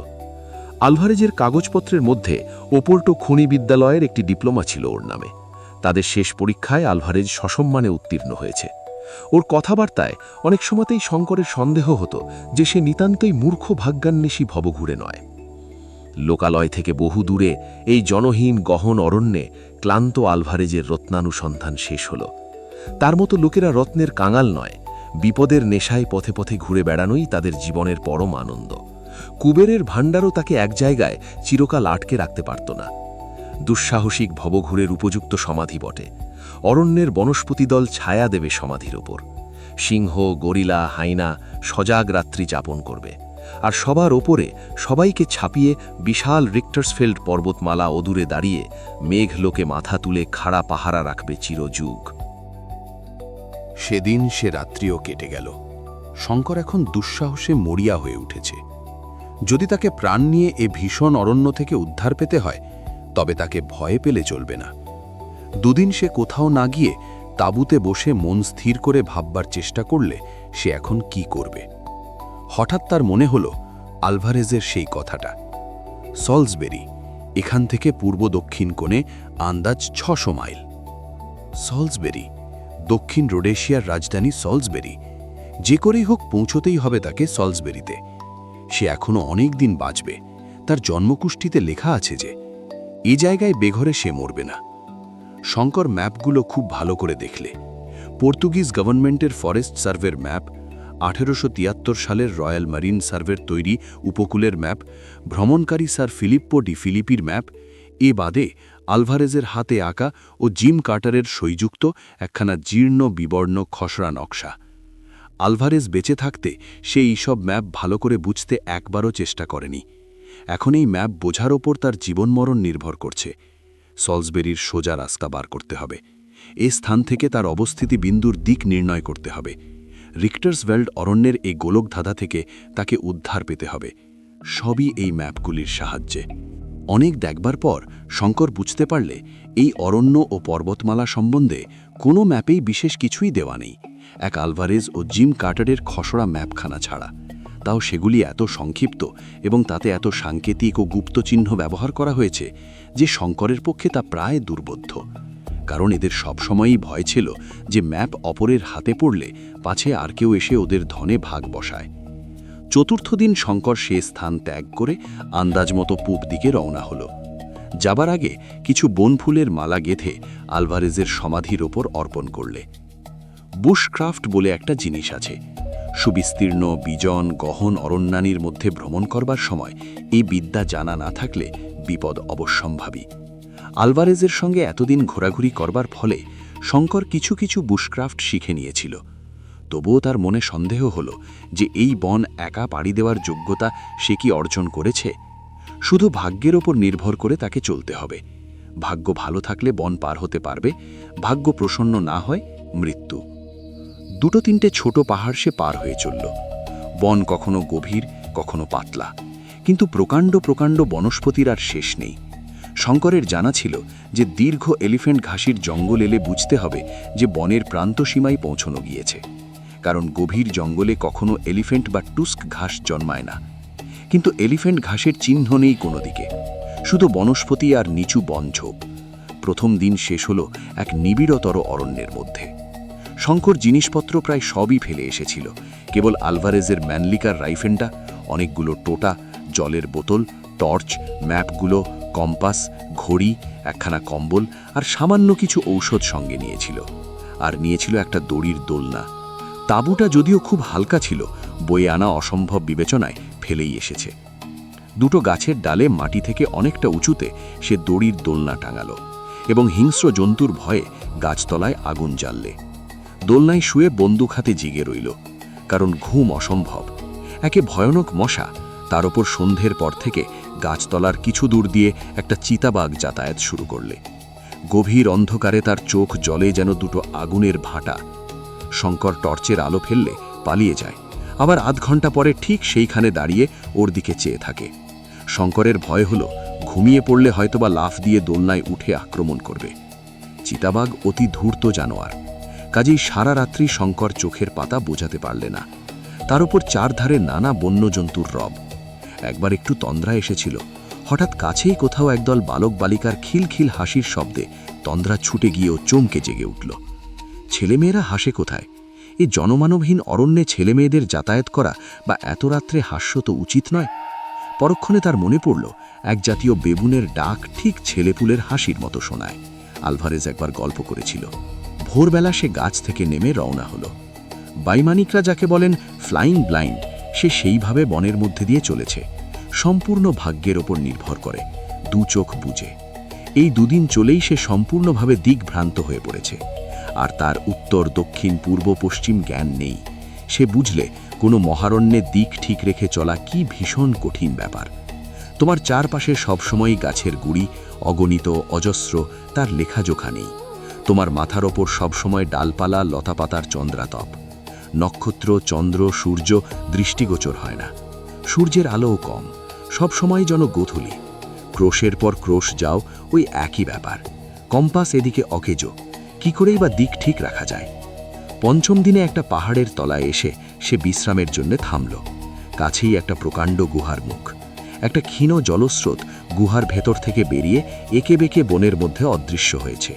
Speaker 3: আলভারেজের কাগজপত্রের মধ্যে ওপরটো খনি বিদ্যালয়ের একটি ডিপ্লোমা ছিল ওর নামে। তাদের শেষ পরীক্ষায় আলভারেজ সসম্মানে উত্তীর্ণ হয়েছে। ওর কথাবার্তায় অনেক সময়তেই শঙ্করের সন্দেহ হতো যে সে নিতান্তই মূর্খ ভাগ্যান্বেষী ভবঘুরে নয়। লোকালয় থেকে বহু দূরে এই জনহীন গহন অরণ্যে ক্লান্ত আলভারেজের রত্নানুসন্ধান শেষ হল। তার মতো লোকেরা রত্নের কাঙাল নয়, বিপদের নেশায় পথে পথে ঘুরে বেড়ানোই তাদের জীবনের পরম আনন্দ। কুবেরের ভাণ্ডারও তাকে এক জায়গায় চিরকাল আটকে রাখতে পারত না। দুঃসাহসিক ভবঘুরের উপযুক্ত সমাধি বটে। অরণ্যের বনস্পতিদল ছায়া দেবে সমাধির ওপর। সিংহ, গরিলা, হাইনা সজাগ রাত্রি যাপন করবে, আর সবার ওপরে সবাইকে ছাপিয়ে বিশাল রিক্টার্সফেল্ড পর্বতমালা অদূরে দাঁড়িয়ে মেঘলোকে মাথা তুলে খাড়া পাহারা রাখবে চিরযুগ।
Speaker 4: সেদিন সে রাত্রিও কেটে গেল। শঙ্কর এখন দুঃসাহসে মরিয়া হয়ে উঠেছে। যদি তাকে প্রাণ নিয়ে এ ভীষণ অরণ্য থেকে উদ্ধার পেতে হয়, তবে তাকে ভয়ে পেলে চলবে না। দুদিন সে কোথাও না গিয়ে তাঁবুতে বসে মন স্থির করে ভাববার চেষ্টা করলে সে এখন কি করবে। হঠাৎ তার মনে হল আলভারেজের সেই কথাটা। সলসবেরি, এখান থেকে পূর্ব দক্ষিণ কোণে আন্দাজ 600 মাইল। সলসবেরি, দক্ষিণ রোডেশিয়ার রাজধানী সলসবেরি। যে করেই হোক পৌঁছতেই হবে তাকে সলসবেরিতে। সে এখনো অনেক দিন বাঁচবে। তার জন্মকুষ্ঠিতে লেখা আছে যে এ জায়গায় বেঘরে সে মরবে না। শঙ্কর ম্যাপগুলো খুব ভালো করে দেখলে। পর্তুগিজ গভর্নমেন্টের ফরেস্ট সার্ভের ম্যাপ, 1873 সালের রয়্যাল মারিন সার্ভের তৈরি উপকূলের ম্যাপ, ভ্রমণকারী স্যার ফিলিপ্পো ডি ফিলিপির ম্যাপ, এ বাদে আলভারেজের হাতে আঁকা ও জিম কার্টারের সইযুক্ত একখানা জীর্ণ বিবর্ণ খসড়া নকশা। আলভারেজ বেঁচে থাকতে সে এইসব ম্যাপ ভালো করে বুঝতে একবারও চেষ্টা করেনি। এখন এই ম্যাপ বোঝার ওপর তার জীবনমরণ নির্ভর করছে। সলসবেরির সোজা রাস্তা বার করতে হবে। এ স্থান থেকে তার অবস্থিতি বিন্দুর দিক নির্ণয় করতে হবে। রিক্টার্সভেল্ড অরণ্যের এই গোলকধাঁধা থেকে তাকে উদ্ধার পেতে হবে। সবই এই ম্যাপগুলির সাহায্যে। অনেক দেখবার পর শঙ্কর বুঝতে পারলে এই অরণ্য ও পর্বতমালা সম্বন্ধে কোনো ম্যাপেই বিশেষ কিছুই দেওয়া নেই, এক আলভারেজ ও জিম কার্টারের খসড়া ম্যাপখানা ছাড়া। তাও সেগুলি এত সংক্ষিপ্ত এবং তাতে এত সাংকেতিক ও গুপ্তচিহ্ন ব্যবহার করা হয়েছে যে শঙ্করের পক্ষে তা প্রায় দুর্বোধ্য। কারণ এদের সবসময়ই ভয় ছিল যে ম্যাপ অপরের হাতে পড়লে পাছে আর কেউ এসে ওদের ধনে ভাগ বসায়। চতুর্থ দিন শঙ্কর সে স্থান ত্যাগ করে আন্দাজ মতো পূব দিকে রওনা হল। যাবার আগে কিছু বনফুলের মালা গেঁথে আলভারেজের সমাধির ওপর অর্পণ করলে। বুশক্রাফট বলে একটা জিনিস আছে। সুবিস্তীর্ণ বিজন গহন অরণ্যানীর মধ্যে ভ্রমণ করবার সময় এই বিদ্যা জানা না থাকলে বিপদ অবশ্যম্ভাবী। আলভারেজের সঙ্গে এতদিন ঘোরাঘুরি করবার ফলে শঙ্কর কিছু কিছু বুশক্রাফট শিখে নিয়েছিল। তবুও তার মনে সন্দেহ হল যে এই বন একা পাড়ি দেওয়ার যোগ্যতা সে কি অর্জন করেছে। শুধু ভাগ্যের ওপর নির্ভর করে তাকে চলতে হবে। ভাগ্য ভালো থাকলে বন পার হতে পারবে, ভাগ্য প্রসন্ন না হয় মৃত্যু। দুটো তিনটে ছোট পাহাড় সে পার হয়ে চলল। বন কখনো গভীর, কখনো পাতলা, কিন্তু প্রকাণ্ড প্রকাণ্ড বনস্পতির আর শেষ নেই। শঙ্করের জানা ছিল যে দীর্ঘ এলিফ্যান্ট ঘাসির জঙ্গল এলে বুঝতে হবে যে বনের প্রান্তসীমায় পৌঁছানো গিয়েছে, কারণ গভীর জঙ্গলে কখনো এলিফ্যান্ট বা টুস্ক ঘাস জন্মায় না। কিন্তু এলিফ্যান্ট ঘাসের চিহ্ন নেই কোনো দিকে, শুধু বনস্পতি আর নিচু বনঝোপ। প্রথম দিন শেষ হলো এক নিবিড়তর অরণ্যের মধ্যে। শঙ্কর জিনিসপত্র প্রায় সবই ফেলে এসেছিল। কেবল আলভারেজের ম্যানলিকার রাইফেলটা, অনেকগুলো টোটা, জলের বোতল, টর্চ, ম্যাপগুলো, কম্পাস, ঘড়ি, একখানা কম্বল আর সামান্য কিছু ঔষধ সঙ্গে নিয়েছিল। আর নিয়েছিল একটা দড়ির দোলনা। তাঁবুটা যদিও খুব হালকা ছিল, বয়ে আনা অসম্ভব বিবেচনায় ফেলেই এসেছে। দুটো গাছের ডালে মাটি থেকে অনেকটা উঁচুতে সে দড়ির দোলনা টাঙালো এবং হিংস্র জন্তুর ভয়ে গাছতলায় আগুন জ্বাললে। দোলনায় শুয়ে বন্দুক হাতে জিগে রইল, কারণ ঘুম অসম্ভব। একে ভয়ানক মশা, তার ওপর সন্ধ্যের পর থেকে গাছতলার কিছু দূর দিয়ে একটা চিতাবাঘ যাতায়াত শুরু করলে।
Speaker 3: গভীর অন্ধকারে তার চোখ জলে যেন দুটো আগুনের ভাটা। শঙ্কর টর্চের আলো ফেললে পালিয়ে যায়, আবার আধ ঘন্টা পরে ঠিক সেইখানে দাঁড়িয়ে ওর দিকে চেয়ে থাকে। শঙ্করের ভয় হলো ঘুমিয়ে পড়লে হয়তোবা লাফ দিয়ে দোলনায় উঠে আক্রমণ করবে। চিতাবাঘ অতি ধূর্ত জানোয়ার, কাজেই সারা রাত্রি শঙ্কর চোখের পাতা বোঝাতে পারলে না। তার উপর চারধারে নানা বন্যজন্তুর রব। একবার একটু তন্দ্রা এসেছিল, হঠাৎ কাছেই কোথাও একদল বালক বালিকার খিলখিল হাসির শব্দে তন্দ্রা ছুটে গিয়েও চমকে জেগে উঠল। ছেলেমেয়েরা হাসে কোথায়? এই জনমানবহীন অরণ্যে ছেলেমেয়েদের যাতায়াত করা বা এত রাত্রে হাস্য তো উচিত নয়। পরক্ষণে তার মনে পড়ল এক জাতীয় বেবুনের ডাক ঠিক ছেলেপুলের হাসির মতো শোনায়। আলভারেজ একবার গল্প করেছিল। ভোরবেলা সে গাছ থেকে নেমে রওনা হলো। বাইমানিকরা যাকে বলেন ফ্লাইং ব্লাইন্ড, সে সেইভাবে বনের মধ্যে দিয়ে চলেছে, সম্পূর্ণ ভাগ্যের ওপর নির্ভর করে, দু চোখ বুজে। এই দুদিন চলেই সে সম্পূর্ণভাবে দিকভ্রান্ত হয়ে পড়েছে, আর তার উত্তর দক্ষিণ পূর্ব পশ্চিম জ্ঞান নেই। সে বুঝলে কোনো মহারণ্যে দিক ঠিক রেখে চলা কি ভীষণ কঠিন ব্যাপার। তোমার চারপাশে সবসময়ই গাছের গুড়ি, অগণিত অজস্র, তার লেখাজোখা নেই। তোমার মাথার ওপর সবসময় ডালপালা লতাপাতার চন্দ্রাতপ। নক্ষত্র, চন্দ্র, সূর্য দৃষ্টিগোচর হয় না। সূর্যের আলোও কম, সবসময় যেন গোধূলি। ক্রোশের পর ক্রোশ যাও, ওই একই ব্যাপার। কম্পাস এদিকে অকেজো, কি করেই বা দিক ঠিক রাখা যায়। পঞ্চম দিনে একটা পাহাড়ের তলায় এসে সে বিশ্রামের জন্য থামল। কাছেই একটা প্রকাণ্ড গুহার মুখ। একটা ক্ষীণ জলস্রোত গুহার ভেতর থেকে বেরিয়ে একে বেঁকে বনের মধ্যে অদৃশ্য হয়েছে।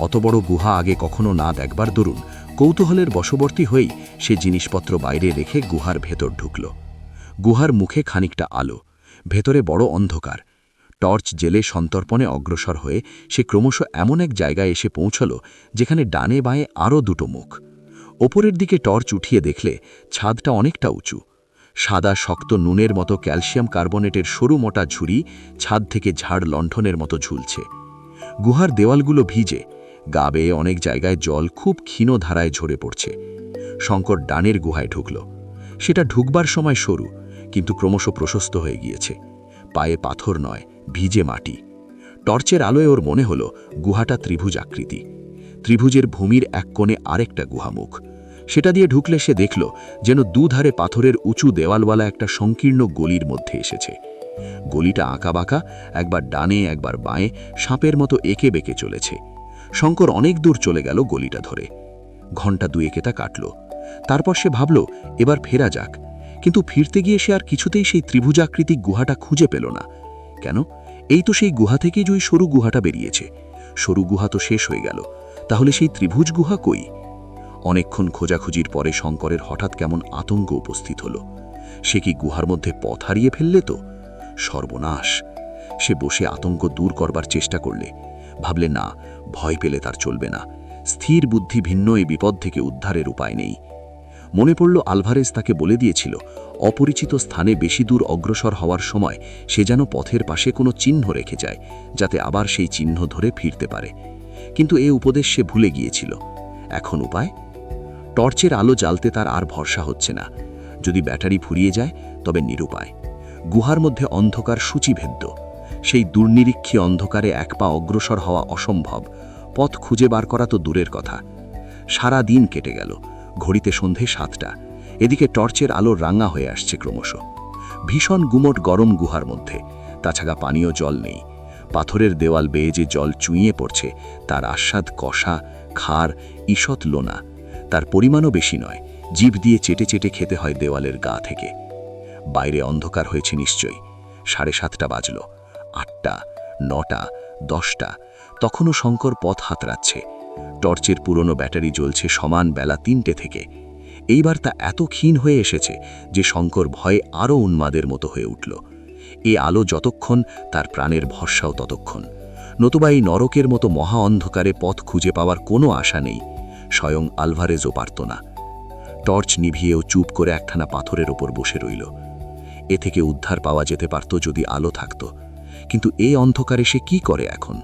Speaker 3: অত বড় গুহা আগে কখনো না দেখবার দরুন কৌতূহলের বশবর্তী হয়েই সে জিনিসপত্র বাইরে রেখে গুহার ভেতর ঢুকল। গুহার মুখে খানিকটা আলো, ভেতরে বড় অন্ধকার। টর্চ জেলে সন্তর্পণে অগ্রসর হয়ে সে ক্রমশ এমন এক জায়গায় এসে পৌঁছল যেখানে ডানে বাঁয়ে আরও দুটো মুখ। ওপরের দিকে টর্চ উঠিয়ে দেখলে ছাদটা অনেকটা উঁচু। সাদা শক্ত নুনের মতো ক্যালসিয়াম কার্বনেটের সরু মোটা ঝুড়ি ছাদ থেকে ঝাড় লণ্ঠনের মতো ঝুলছে। গুহার দেওয়ালগুলো ভিজে, গা বেয়ে অনেক জায়গায় জল খুব ক্ষীণ ধারায় ঝরে পড়ছে। শঙ্কর ডানের গুহায় ঢুকল। সেটা ঢুকবার সময় সরু, কিন্তু ক্রমশ প্রশস্ত হয়ে গিয়েছে। পায়ে পাথর নয়, ভিজে মাটি। টর্চের আলোয় ওর মনে হলো গুহাটা ত্রিভুজ আকৃতি। ত্রিভুজের ভূমির এক কোণে আরেকটা গুহামুখ। সেটা দিয়ে ঢুকলে সে দেখল যেন দুধারে পাথরের উঁচু দেওয়ালওয়ালা একটা সংকীর্ণ গলির মধ্যে এসেছে। গলিটা আঁকাবাঁকা, একবার ডানে একবার বাঁয়ে সাপের মতো এঁকে বেঁকে চলেছে। শঙ্কর অনেক দূর চলে গেল গলিটা ধরে। ঘণ্টা দুয়েকে তা কাটল। তারপর সে ভাবল এবার ফেরা যাক, কিন্তু ফিরতে গিয়ে সে আর কিছুতেই সেই ত্রিভুজাকৃতিক গুহাটা খুঁজে পেল না। কেন? এই তো সেই গুহা থেকেই যে ওই সরু গুহাটা বেরিয়েছে। সরু গুহা তো শেষ হয়ে গেল, তাহলে সেই ত্রিভুজ গুহা কই? অনেকক্ষণ খোঁজাখুঁজির পরে শঙ্করের হঠাৎ কেমন আতঙ্ক উপস্থিত হল। সে কি গুহার মধ্যে পথ হারিয়ে ফেললে তো? সর্বনাশ! সে বসে আতঙ্ক দূর করবার চেষ্টা করলে। ভাবলে না, ভয় পেলে তার চলবে না। স্থির বুদ্ধি ভিন্ন এই বিপদ থেকে উদ্ধারের উপায় নেই। মনে পড়ল আলভারেজ তাকে বলে দিয়েছিল অপরিচিত স্থানে বেশি দূর অগ্রসর হওয়ার সময় সে যেন পথের পাশে কোনো চিহ্ন রেখে যায়, যাতে আবার সেই চিহ্ন ধরে ফিরতে পারে। কিন্তু এ উপদেশ সে ভুলে গিয়েছিল। এখন উপায়? টর্চের আলো জ্বালতে তার আর ভরসা হচ্ছে না। যদি ব্যাটারি ফুরিয়ে যায় তবে নিরুপায়। গুহার মধ্যে অন্ধকার সূচিভেদ্য। সেই দুর্নিরীক্ষী অন্ধকারে এক পা অগ্রসর হওয়া অসম্ভব। পথ খুঁজে বার করা তো দূরের কথা। সারা দিন কেটে গেল। ঘড়িতে সন্ধে 7টা। এদিকে টর্চের আলো রাঙা হয়ে আসছে ক্রমশ। ভীষণ গুমট গরম গুহার মধ্যে, তাছাড়া পানীয় জল নেই। পাথরের দেওয়াল বেয়ে যে জল চুইয়ে পড়ছে তার আস্বাদ কষা, খার, ঈষৎ লোনা। তার পরিমাণও বেশি নয়, জিভ দিয়ে চেটে চেটে খেতে হয় দেওয়ালের গা থেকে। বাইরে অন্ধকার হয়েছে নিশ্চয়ই। 7:30 বাজল। 8টা, 9টা, 10টা, তখনও শঙ্কর পথ হাতড়াচ্ছে। টর্চের পুরনো ব্যাটারি জ্বলছে সমান বেলা 3টে থেকে। এইবার তা এত ক্ষীণ হয়ে এসেছে যে শঙ্কর ভয়ে আরও উন্মাদের মতো হয়ে উঠল। এ আলো যতক্ষণ, তার প্রাণের ভরসাও ততক্ষণ। নতুবা এই নরকের মতো মহা অন্ধকারে পথ খুঁজে পাওয়ার কোনো আশা নেই। স্বয়ং আলভারেজও পারত না। টর্চ নিভিয়েও চুপ করে একখানা পাথরের ওপর বসে রইল। এ থেকে উদ্ধার পাওয়া যেতে পারত যদি আলো থাকত, কিন্তু এই অন্ধকারে সে কি করে এখন?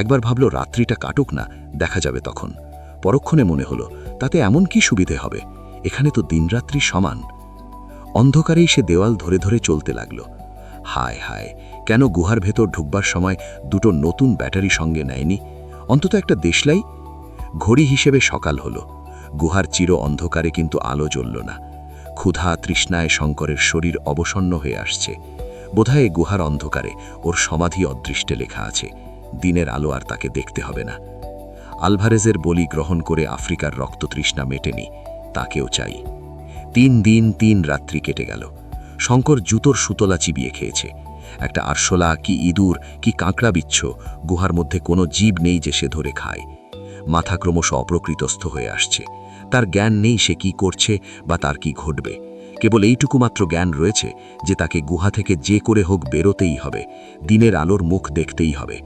Speaker 3: একবার ভাবল রাত্রিটা কাটুক না, দেখা যাবে তখন। পরক্ষণে মনে হলো তাতে এমন কি সুবিধে হবে, এখানে তো দিনরাত্রি সমান। অন্ধকারেই সে দেওয়াল ধরে ধরে চলতে লাগল। হায় হায়, কেন গুহার ভেতর ঢুকবার সময় দুটো নতুন ব্যাটারি সঙ্গে নেয়নি? অন্তত একটা দেশলাই। ঘড়ি হিসেবে সকাল হলো। গুহার চির অন্ধকারে কিন্তু আলো জ্বলল না। ক্ষুধা তৃষ্ণায় শঙ্করের শরীর অবসন্ন হয়ে আসছে। বোধহয় গুহার অন্ধকারে ওর সমাধি অদৃষ্টে লেখা আছে, দিনের আলো আর তাকে দেখতে হবে না। আলভারেজের বলি গ্রহণ করে আফ্রিকার রক্ততৃষ্ণা মেটেনি, তাকেও চাই। 3 দিন 3 রাত্রি কেটে গেল। শঙ্কর জুতোর সুতলা চিবিয়ে খেয়েছে। একটা আরশোলা কি ইঁদুর কি কাঁকড়া বিচ্ছ, গুহার মধ্যে কোনো জীব নেই যে সে ধরে খায়। মাথা ক্রমশ অপ্রকৃতস্থ হয়ে আসছে। তার জ্ঞান নেই সে কি করছে বা তার কি ঘটবে। কেবল এইটুকু মাত্র জ্ঞান রয়েছে যে তাকে গুহা থেকে যে করে হোক বেরোতেই হবে, দিনের আলোর মুখ দেখতেই হবে।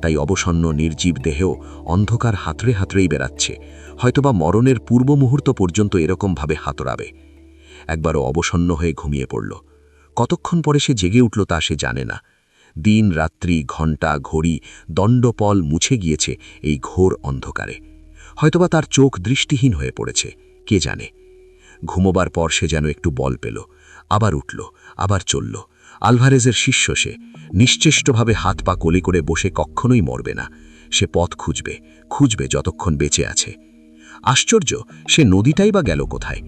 Speaker 3: তাই অবসন্ন নির্জীব দেহেও অন্ধকার হাতড়ে হাতড়েই বেড়াচ্ছে, হয়তোবা মরণের পূর্ব মুহূর্ত পর্যন্ত এরকমভাবে হাতড়াবে। একবারও অবসন্ন হয়ে ঘুমিয়ে পড়ল। কতক্ষণ পরে সে জেগে উঠল তা সে জানে না। দিন রাত্রি ঘণ্টা ঘড়ি দণ্ডপল মুছে গিয়েছে এই ঘোর অন্ধকারে। হয়তোবা তার চোখ দৃষ্টিহীন হয়ে পড়েছে, কে জানে। ঘুমোবার পর সে যেন একটু বল পেল, আবার উঠল, আবার চলল। আলভারেজের শিষ্য সে, নিশ্চেষ্টভাবে হাত পা কোলে করে বসে কখনোই মরবে না। সে পথ খুঁজবে, খুঁজবে যতক্ষণ বেঁচে আছে। আশ্চর্য, সে নদীটাই বা গেল কোথায়?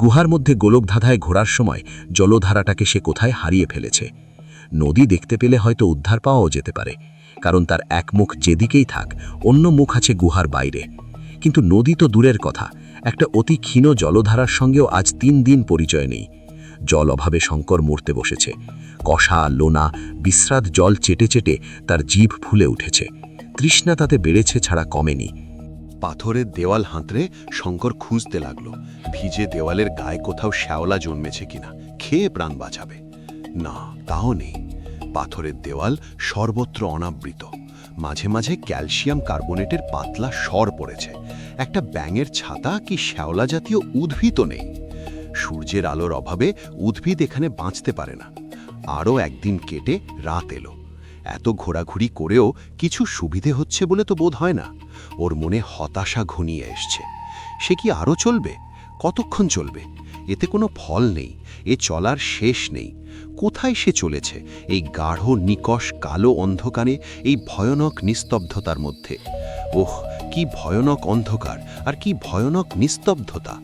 Speaker 3: গুহার মধ্যে গোলকধাঁধায় ঘোরার সময় জলধারাটাকে সে কোথায় হারিয়ে ফেলেছে। নদী দেখতে পেলে হয়তো উদ্ধার পাওয়াও যেতে পারে, কারণ তার এক মুখ যেদিকেই থাক, অন্য মুখ আছে গুহার বাইরে। কিন্তু নদী তো দূরের কথা, একটা অতি ক্ষীণ জলধারার সঙ্গেও আজ 3 দিন পরিচয় নেই। জল অভাবে শঙ্কর মরতে বসেছে। কষা লোনা বিশ্রাদ জল চেটে চেটে তার জিভ ফুলে উঠেছে। তৃষ্ণা তাতে বেড়েছে ছাড়া কমেনি।
Speaker 1: পাথরের দেওয়াল হাতড়ে শঙ্কর খুঁজতে লাগলো ভিজে দেওয়ালের গায়ে কোথাও শ্যাওলা জন্মেছে কিনা, খেয়ে প্রাণ বাঁচাবে। না, তাও নেই। পাথরের দেওয়াল সর্বত্র অনাবৃত। মাঝে মাঝে ক্যালসিয়াম কার্বনেটের পাতলা স্বর পড়েছে। একটা ব্যাঙের ছাতা কি শ্যাওলা জাতীয় উদ্ভিদও নেই। সূর্যের আলোর অভাবে উদ্ভিদ এখানে বাঁচতে পারে না। আরও একদিন কেটে রাত এলো। এত ঘোরাঘুরি করেও কিছু সুবিধে হচ্ছে বলে তো বোধ হয় না। ওর মনে হতাশা ঘনিয়ে এসছে। সে কি আরও চলবে? কতক্ষণ চলবে? এতে কোনো ফল নেই, এ চলার শেষ নেই। কোথায় সে চলেছে এই গাঢ় নিকষ কালো অন্ধকারে, এই ভয়ানক নিস্তব্ধতার মধ্যে? ওহ, কি ভয়ানক অন্ধকার আর কি ভয়ানক নিস্তব্ধতা!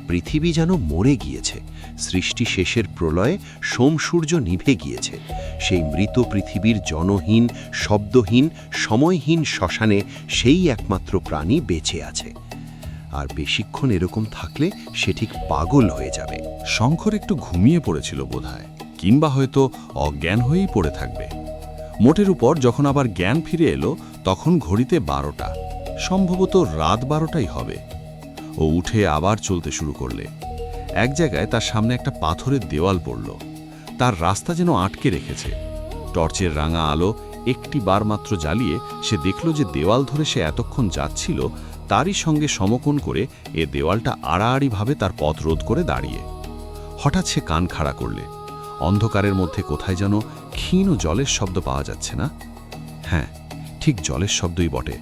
Speaker 1: পৃথিবী যেন মরে গিয়েছে। সৃষ্টি শেষের প্রলয়ে সোমসূর্য নিভে গিয়েছে। সেই মৃত পৃথিবীর জনহীন শব্দহীন সময়হীন শ্মশানে সেই একমাত্র প্রাণী বেঁচে আছে। আর বেশিক্ষণ এরকম থাকলে সে ঠিক পাগল হয়ে যাবে।
Speaker 4: শঙ্কর একটু ঘুমিয়ে পড়েছিল বোধহয়, কিংবা হয়তো অজ্ঞান হয়েই পড়ে থাকবে। মোটের উপর যখন আবার জ্ঞান ফিরে এলো তখন ঘড়িতে 12টা, সম্ভবত রাত 12টাই হবে। ও উঠে আবার চলতে শুরু করলে। এক জায়গায় তার সামনে একটা পাথরের দেওয়াল পড়ল। তার রাস্তা যেন আটকে রেখেছে। টর্চের রাঙা আলো একটি বার মাত্র জ্বালিয়ে সে দেখল যে দেওয়াল ধরে সে এতক্ষণ যাচ্ছিল তারই সঙ্গে সমকোণ করে এ দেওয়ালটা আড়াআড়িভাবে তার পথ রোধ করে দাঁড়িয়ে। হঠাৎ সে কান খাড়া করলে। অন্ধকারের মধ্যে কোথায় যেন ক্ষীণ জলের শব্দ পাওয়া যাচ্ছে না? হ্যাঁ, ঠিক জলের শব্দই বটে।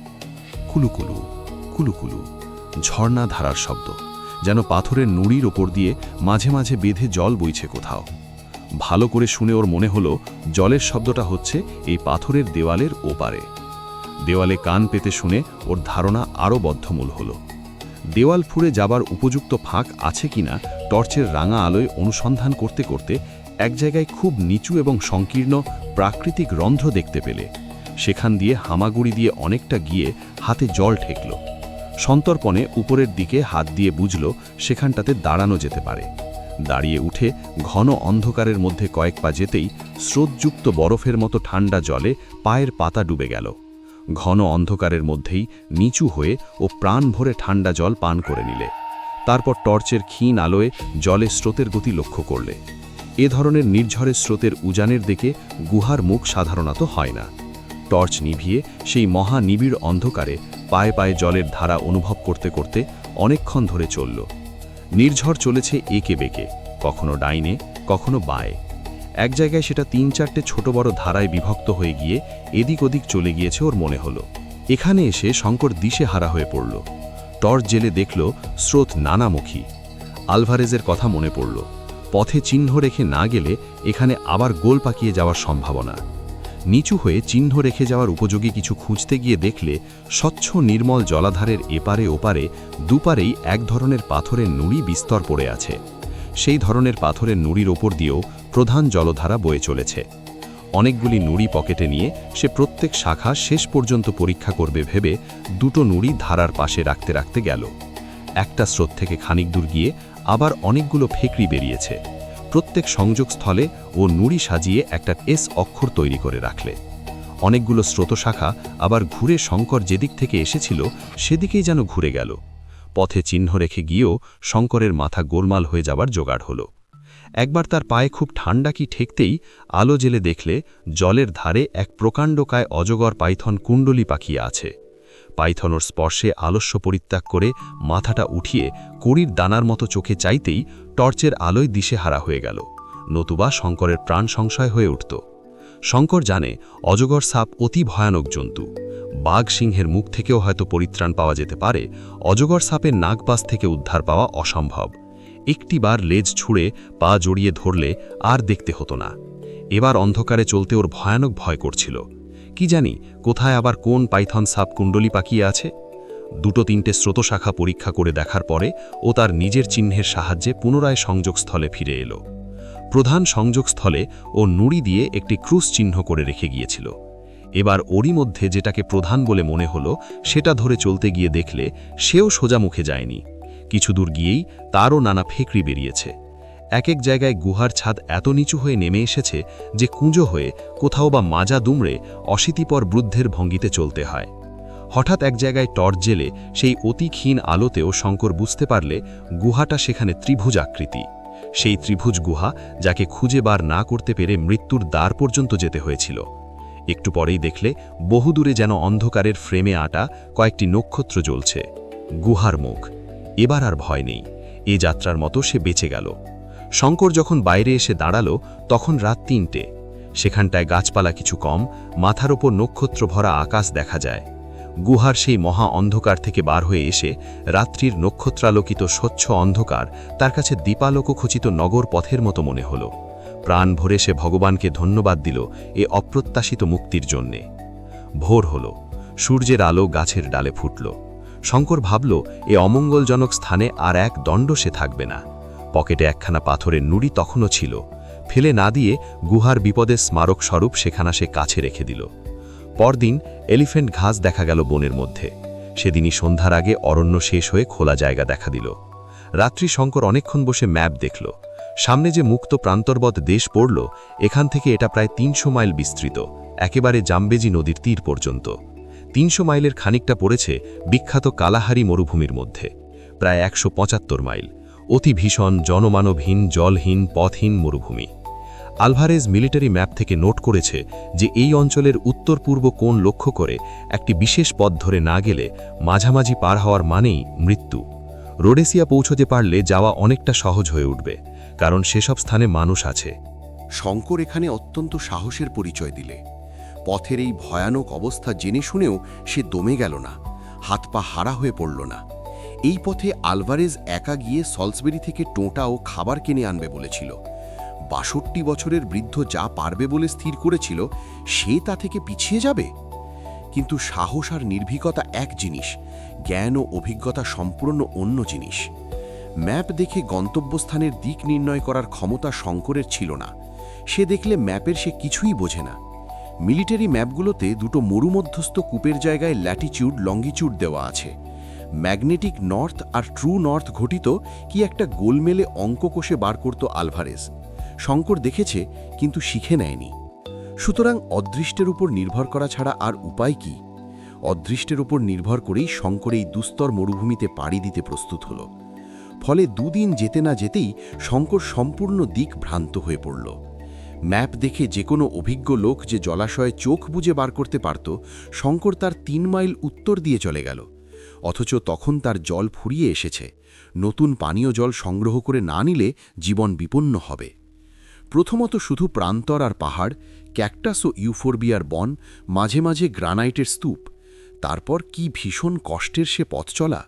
Speaker 4: কুলুকুলু কুলুকুলু, ঝর্ণা ধারার শব্দ, যেন পাথরের নুড়ির ওপর দিয়ে মাঝে মাঝে বেঁধে জল বইছে কোথাও। ভালো করে শুনে ওর মনে হলো জলের শব্দটা হচ্ছে এই পাথরের দেওয়ালের ওপারে। দেওয়ালে কান পেতে শুনে ওর ধারণা আরও বদ্ধমূল হলো। দেওয়াল ফুঁড়ে যাবার উপযুক্ত ফাঁক আছে কিনা টর্চের রাঙা আলোয় অনুসন্ধান করতে করতে এক জায়গায় খুব নিচু এবং সংকীর্ণ প্রাকৃতিক রন্ধ্র দেখতে পেলে। সেখান দিয়ে হামাগুড়ি দিয়ে অনেকটা গিয়ে হাতে জল ঠেকল। সন্তর্পণে উপরের দিকে হাত দিয়ে বুঝল সেখানটাতে দাঁড়ানো যেতে পারে। দাঁড়িয়ে উঠে ঘন অন্ধকারের মধ্যে কয়েক পা যেতেই স্রোতযুক্ত বরফের মতো ঠান্ডা জলে পায়ের পাতা ডুবে গেল। ঘন অন্ধকারের মধ্যেই নিচু হয়ে ও প্রাণ ভরে ঠান্ডা জল পান করে নিলে। তারপর টর্চের ক্ষীণ আলোয় জলে স্রোতের গতি লক্ষ্য করলে। এ ধরনের নির্ঝরের স্রোতের উজানের দিকে গুহার মুখ সাধারণত হয় না। টর্চ নিভিয়ে সেই মহা নিবিড় অন্ধকারে পায়ে পায়ে জলের ধারা অনুভব করতে করতে অনেকক্ষণ ধরে চলল। নির্ঝর চলেছে একে বেঁকে, কখনো ডাইনে কখনো বায়ে। এক জায়গায় সেটা 3-4টে ছোট বড় ধারায় বিভক্ত হয়ে গিয়ে এদিক ওদিক চলে গিয়েছে ওর মনে হলো। এখানে এসে শঙ্কর দিশে হারা হয়ে পড়ল। টর্চ জেলে দেখল স্রোত নানামুখী। আলভারেজের কথা মনে পড়ল।
Speaker 3: পথে চিহ্ন রেখে না গেলে এখানে আবার গোল পাকিয়ে যাওয়ার সম্ভাবনা। নিচু হয়ে চিহ্ন রেখে যাওয়ার উপযোগী কিছু খুঁজতে গিয়ে দেখলে স্বচ্ছ নির্মল জলাধারের এপারে ওপারে দুপারেই এক ধরনের পাথরের নুড়ি বিস্তর পড়ে আছে। সেই ধরনের পাথরের নুড়ির ওপর দিয়েও প্রধান জলধারা বয়ে চলেছে। অনেকগুলি নুড়ি পকেটে নিয়ে সে প্রত্যেক শাখা শেষ পর্যন্ত পরীক্ষা করবে ভেবে দুটো নুড়ি ধারার পাশে রাখতে রাখতে গেল। একটা স্রোত থেকে খানিক দূর গিয়ে আবার অনেকগুলো ফেকড়ি বেরিয়েছে। প্রত্যেক সংযোগস্থলে ও নুড়ি সাজিয়ে একটা এস অক্ষর তৈরি করে রাখলে। অনেকগুলো স্রোতশাখা আবার ঘুরে শঙ্কর যেদিক থেকে এসেছিল সেদিকেই যেন ঘুরে গেল। পথে চিহ্ন রেখে গিয়েও শঙ্করের মাথা গোলমাল হয়ে যাবার জোগাড় হলো। একবার তার পায়ে খুব ঠান্ডা কি ঠেকতেই আলো জেলে দেখলে জলের ধারে এক প্রকাণ্ডকায় অজগর পাইথন কুণ্ডলী পাকিয়ে আছে। পাইথনর স্পর্শে আলস্য পরিত্যাগ করে মাথাটা উঠিয়ে কড়ির দানার মতো চোখে চাইতেই টর্চের আলোয় দিশেহারা হয়ে গেল, নতুবা শঙ্করের প্রাণ সংশয় হয়ে উঠত। শঙ্কর জানে অজগর সাপ অতি ভয়ানক জন্তু। বাঘ সিংহের মুখ থেকেও হয়তো পরিত্রাণ পাওয়া যেতে পারে, অজগর সাপের নাগপাশ থেকে উদ্ধার পাওয়া অসম্ভব। একটিবার লেজ ছুঁড়ে পা জড়িয়ে ধরলে আর দেখতে হতো না। এবার অন্ধকারে চলতে ওর ভয়ানক ভয় করছিল। কি জানি কোথায় আবার কোন পাইথন সাপ কুণ্ডলী পাকিয়ে আছে। দুটো তিনটে স্রোতশাখা পরীক্ষা করে দেখার পরে ও তার নিজের চিহ্নের সাহায্যে পুনরায় সংযোগস্থলে ফিরে এলো। প্রধান সংযোগস্থলে ও নুড়ি দিয়ে একটি ক্রুশ চিহ্ন করে রেখে গিয়েছিল। এবার ওরই মধ্যে যেটাকে প্রধান বলে মনে হলো সেটা ধরে চলতে গিয়ে দেখলে সেও সোজা মুখে যায়নি। কিছু দূর গিয়েই তারও নানা ফেকড়ি বেরিয়েছে। এক এক জায়গায় গুহার ছাদ এত নিচু হয়ে নেমে এসেছে যে কুঁজো হয়ে কোথাও বা মাজা দুমড়ে অশীতিপর বৃদ্ধের ভঙ্গিতে চলতে হয়। হঠাৎ এক জায়গায় টর্চ জেলে সেই অতি ক্ষীণ আলোতেও শঙ্কর বুঝতে পারলে গুহাটা সেখানে ত্রিভুজ আকৃতি। সেই ত্রিভুজ গুহা যাকে খুঁজে বার না করতে পেরে মৃত্যুর দ্বার পর্যন্ত যেতে হয়েছিল। একটু পরেই দেখলে বহুদূরে যেন অন্ধকারের ফ্রেমে আটা কয়েকটি নক্ষত্র জ্বলছে। গুহার মুখ। এবার আর ভয় নেই, এ যাত্রার মতো সে বেঁচে গেল। শঙ্কর যখন বাইরে এসে দাঁড়ালো তখন রাত ৩টে। সেখানটায় গাছপালা কিছু কম, মাথার ওপর নক্ষত্র ভরা আকাশ দেখা যায়। গুহার সেই মহা অন্ধকার থেকে বার হয়ে এসে রাত্রির নক্ষত্রালোকিত স্বচ্ছ অন্ধকার তার কাছে দীপালোকখচিত নগর পথের মতো মনে হলো। প্রাণ ভরে সে ভগবানকে ধন্যবাদ দিল এ অপ্রত্যাশিত মুক্তির জন্যে। ভোর হলো, সূর্যের আলো গাছের ডালে ফুটল। শঙ্কর ভাবল এ অমঙ্গলজনক স্থানে আর এক দণ্ড সে থাকবে না। পকেটে একখানা পাথরের নুড়ি তখনও ছিল, ফেলে না দিয়ে গুহার বিপদের স্মারক স্বরূপ সেখানা সে কাছে রেখে দিল। পরদিন এলিফ্যান্ট ঘাস দেখা গেল বনের মধ্যে। সেদিনই সন্ধ্যার আগে অরণ্য শেষ হয়ে খোলা জায়গা দেখা দিল। রাত্রি শঙ্কর অনেকক্ষণ বসে ম্যাপ দেখল। সামনে যে মুক্ত প্রান্তরবৎ দেশ পড়ল, এখান থেকে এটা প্রায় ৩০০ মাইল বিস্তৃত, একেবারে জাম্বেজি নদীর তীর পর্যন্ত। ৩০০ মাইলের খানিকটা পড়েছে বিখ্যাত কালাহারি মরুভূমির মধ্যে, প্রায় ১৭৫ মাইল। অতি ভীষণ, জনমানবহীন, জলহীন, পথহীন মরুভূমি। আলভারেজ মিলিটারি ম্যাপ থেকে নোট করেছে যে এই অঞ্চলের উত্তর পূর্ব কোণ লক্ষ্য করে একটি বিশেষ পথ ধরে না গেলে মাঝামাঝি পার হওয়ার মানেই মৃত্যু। রোডেসিয়া পৌঁছতে পারলে যাওয়া অনেকটা সহজ হয়ে উঠবে, কারণ সেসব স্থানে মানুষ আছে।
Speaker 1: শঙ্কর এখানে অত্যন্ত সাহসের পরিচয় দিলে। পথের এই ভয়ানক অবস্থা জেনে শুনেও সে দমে গেল না, হাত পা হারা হয়ে পড়ল না। এই পথে আলভারেজ একা গিয়ে সলসবেরি থেকে টোঁটা ও খাবার কিনে আনবে বলেছিল। ৬২ বছরের বৃদ্ধ যা পারবে বলে স্থির করেছিল, সে তা থেকে পিছিয়ে যাবে। কিন্তু সাহস আর নির্ভীকতা এক জিনিস, জ্ঞান ও অভিজ্ঞতা সম্পূর্ণ অন্য জিনিস। ম্যাপ দেখে গন্তব্যস্থানের দিক নির্ণয় করার ক্ষমতা শঙ্করের ছিল না। সে দেখলে ম্যাপের সে কিছুই বোঝে না। মিলিটারি ম্যাপগুলোতে দুটো মরুমধ্যস্থ কূপের জায়গায় ল্যাটিচিউড লঙ্গিচিউড দেওয়া আছে। ম্যাগনেটিক নর্থ আর ট্রু নর্থ ঘটিত কি একটা গোলমেলে অঙ্ক কষে বার করত আলভারেজ। শঙ্কর দেখেছে, কিন্তু শিখে নেয়নি। সুতরাং অদৃষ্টের উপর নির্ভর করা ছাড়া আর উপায় কি? অদৃষ্টের উপর নির্ভর করেই শঙ্কর এই দুস্তর মরুভূমিতে পাড়ি দিতে প্রস্তুত হল। ফলে দুদিন যেতে না যেতেই শঙ্কর সম্পূর্ণ দিক ভ্রান্ত হয়ে পড়ল। ম্যাপ দেখে যে কোনো অভিজ্ঞ লোক যে জলাশয়ে চোখ বুজে বার করতে পারত, শঙ্কর তার ৩ মাইল উত্তর দিয়ে চলে গেল। অথচ তখন তার জল ফুরিয়ে এসেছে। নতুন পানীয় জল সংগ্রহ করে না নিলে জীবন বিপন্ন হবে। প্রথমত শুধু প্রান্তর আর পাহাড়, ক্যাকটাস ও ইউফোরবিয়ার বন, মাঝে মাঝে গ্রানাইটের স্তূপ। তারপর কি ভীষণ কষ্টের সে পথ চলা,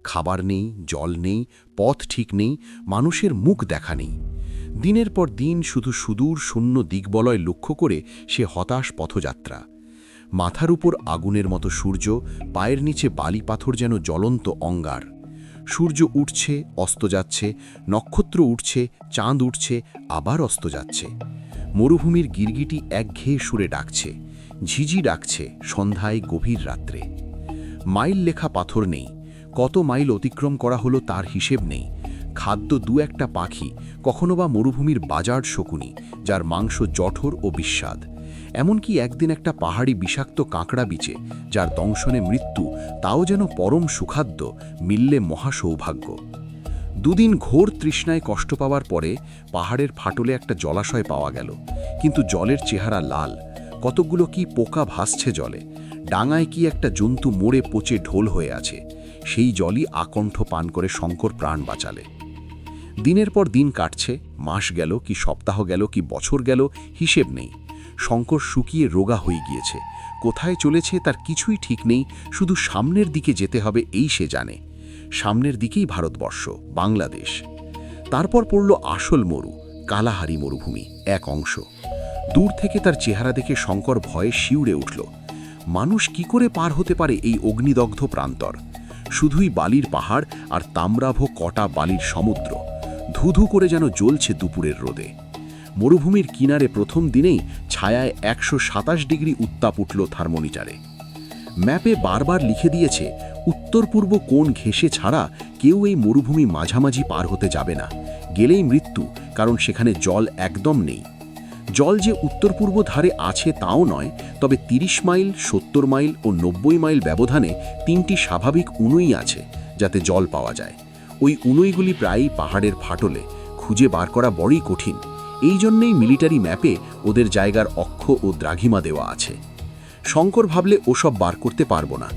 Speaker 2: খাবার নেই, জল নেই, পথ ঠিক নেই, মানুষের মুখ দেখা নেই। দিনের পর দিন শুধু সুদূর শূন্য দিগবলয় লক্ষ্য করে সে হতাশ পথযাত্রা। মাথার উপর আগুনের মতো সূর্য, পায়ের নিচে বালি পাথর যেন জ্বলন্ত অঙ্গার। সূর্য উঠছে, অস্ত যাচ্ছে, নক্ষত্র উঠছে, চাঁদ উঠছে, আবার অস্ত যাচ্ছে। মরুভূমির গিরগিটি একঘেয়ে সুরে ডাকছে, ঝিঝি ডাকছে সন্ধ্যায় গভীর রাত্রে। মাইল লেখা পাথর নেই, কত মাইল অতিক্রম করা হলো তার হিসেব নেই। খাদ্য দু একটা পাখি, কখনো বা মরুভূমির বাজার শকুনি, যার মাংস জঠর ও বিস্বাদ। এমনকি একদিন একটা পাহাড়ি বিষাক্ত কাঁকড়া বিচে, যার দংশনে মৃত্যু, তাও যেন পরম সুখাদ্য, মিললে মহাসৌভাগ্য। দুদিন ঘোর তৃষ্ণায় কষ্ট পাওয়ার পরে পাহাড়ের ফাটলে একটা জলাশয় পাওয়া গেল, কিন্তু জলের চেহারা লাল, কতকগুলো কি পোকা ভাসছে জলে। ডাঙায় কি একটা জন্তু মরে পচে ঢোল হয়ে আছে। সেই জলই আকণ্ঠ পান করে শঙ্কর প্রাণ বাঁচালে। দিনের পর দিন কাটছে, মাস গেল কি সপ্তাহ গেল কি বছর গেল, হিসেব নেই। শঙ্কর শুকিয়ে রোগা হয়ে গিয়েছে, কোথায় চলেছে তার কিছুই ঠিক নেই, শুধু সামনের দিকে যেতে হবে এই সে জানে। সামনের দিকেই ভারতবর্ষ, বাংলাদেশ। তারপর পড়ল আসল মরু, কালাহারি মরুভূমি এক অংশ। দূর থেকে তার চেহারা দেখে শঙ্কর ভয়ে শিউরে উঠল। মানুষ কি করে পার হতে পারে এই অগ্নিদগ্ধ প্রান্তর? শুধুই বালির পাহাড় আর তাম্রাভ কটা বালির সমুদ্র, ধুধু করে যেন জ্বলছে দুপুরের রোদে। মরুভূমির কিনারে প্রথম দিনেই ছায়ায় 127 ডিগ্রি উত্তাপ উঠল থার্মোমিটারে। ম্যাপে বারবার লিখে দিয়েছে উত্তর পূর্ব কোণ ঘেঁষে ছাড়া কেউ এই মরুভূমি মাঝামাঝি পার হতে যাবে না, গেলেই মৃত্যু, কারণ সেখানে জল একদম নেই। জল যে উত্তর পূর্ব ধারে আছে তাও নয়, তবে 30 মাইল, 70 মাইল ও 90 মাইল ব্যবধানে 3টি স্বাভাবিক উনুই আছে যাতে জল পাওয়া যায়। ওই উনুইগুলি প্রায়ই পাহাড়ের ফাটলে, খুঁজে বার করা বড়ই কঠিন। এই জন্যেই মিলিটারি ম্যাপে ওদের জায়গার অক্ষ ও দ্রাঘিমা দেওয়া আছে। শঙ্কর ভাবলে ওসব বার করতে পারবো না।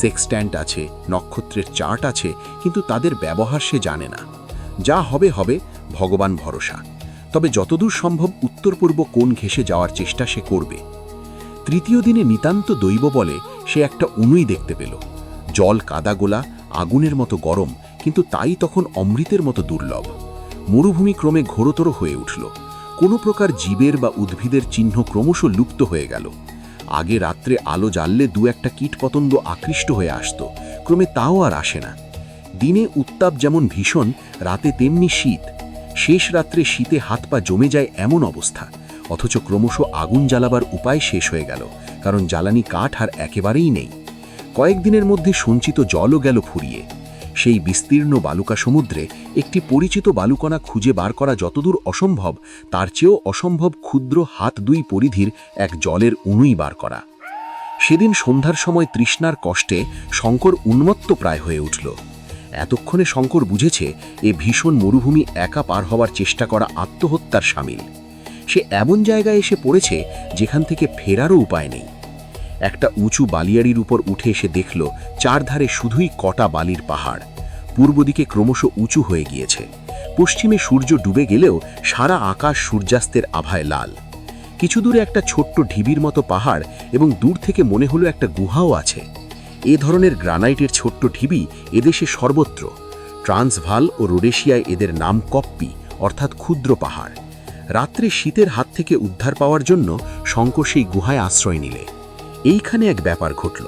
Speaker 2: সেক্সট্যান্ট আছে, নক্ষত্রের চার্ট আছে, কিন্তু তাদের ব্যবহার সে জানে না। যা হবে হবে, ভগবান ভরসা। তবে যতদূর সম্ভব উত্তর পূর্ব কোণ ঘেঁষে যাওয়ার চেষ্টা সে করবে। তৃতীয় দিনে নিতান্ত দৈব বলে সে একটা উনুই দেখতে পেল। জল কাদাগোলা, আগুনের মতো গরম, কিন্তু তাই তখন অমৃতের মতো দুর্লভ। মরুভূমি ক্রমে ঘোরতর হয়ে উঠল। কোনো প্রকার জীবের বা উদ্ভিদের চিহ্ন ক্রমশ লুপ্ত হয়ে গেল। আগে রাত্রে আলো জ্বাললে দু একটা কীটপতঙ্গ আকৃষ্ট হয়ে আসত, ক্রমে তাও আর আসে না। দিনে উত্তাপ যেমন ভীষণ, রাতে তেমনি শীত। শেষ রাত্রে শীতে হাত পা জমে যায় এমন অবস্থা, অথচ ক্রমশ আগুন জ্বালাবার উপায় শেষ হয়ে গেল, কারণ জ্বালানি কাঠ আর একেবারেই নেই। কয়েকদিনের মধ্যে সঞ্চিত জলও গেল ফুরিয়ে। সেই বিস্তীর্ণ বালুকা সমুদ্রে একটি পরিচিত বালুকণা খুঁজে বার করা যতদূর অসম্ভব, তার চেয়েও অসম্ভব ক্ষুদ্র হাত 2 পরিধির এক জলের উনুই বার করা। সেদিন সন্ধ্যার সময় তৃষ্ণার কষ্টে শঙ্কর উন্মত্ত প্রায় হয়ে উঠল। এতক্ষণে শঙ্কর বুঝেছে এ ভীষণ মরুভূমি একা পার হওয়ার চেষ্টা করা আত্মহত্যার শামিল। সে এমন জায়গায় এসে পড়েছে যেখান থেকে ফেরারও উপায় নেই। একটা উঁচু বালিয়াড়ির উপর উঠে এসে দেখল চারধারে শুধুই কটা বালির পাহাড়। পূর্ব দিকে ক্রমশ উঁচু হয়ে গিয়েছে। পশ্চিমে সূর্য ডুবে গেলেও সারা আকাশ সূর্যাস্তের আভায় লাল। কিছু দূরে একটা ছোট্ট ঢিবির মতো পাহাড়, এবং দূর থেকে মনে হলো একটা গুহাও আছে। এ ধরনের গ্রানাইটের ছোট্ট ঢিবি এদেশে সর্বত্র। ট্রান্সভাল ও রোডেশিয়ায় এদের নাম কপ্পি, অর্থাৎ ক্ষুদ্র পাহাড়। রাত্রে শীতের হাত থেকে উদ্ধার পাওয়ার জন্য শঙ্কর সেই গুহায় আশ্রয় নিলে। এইখানে এক ব্যাপার ঘটল।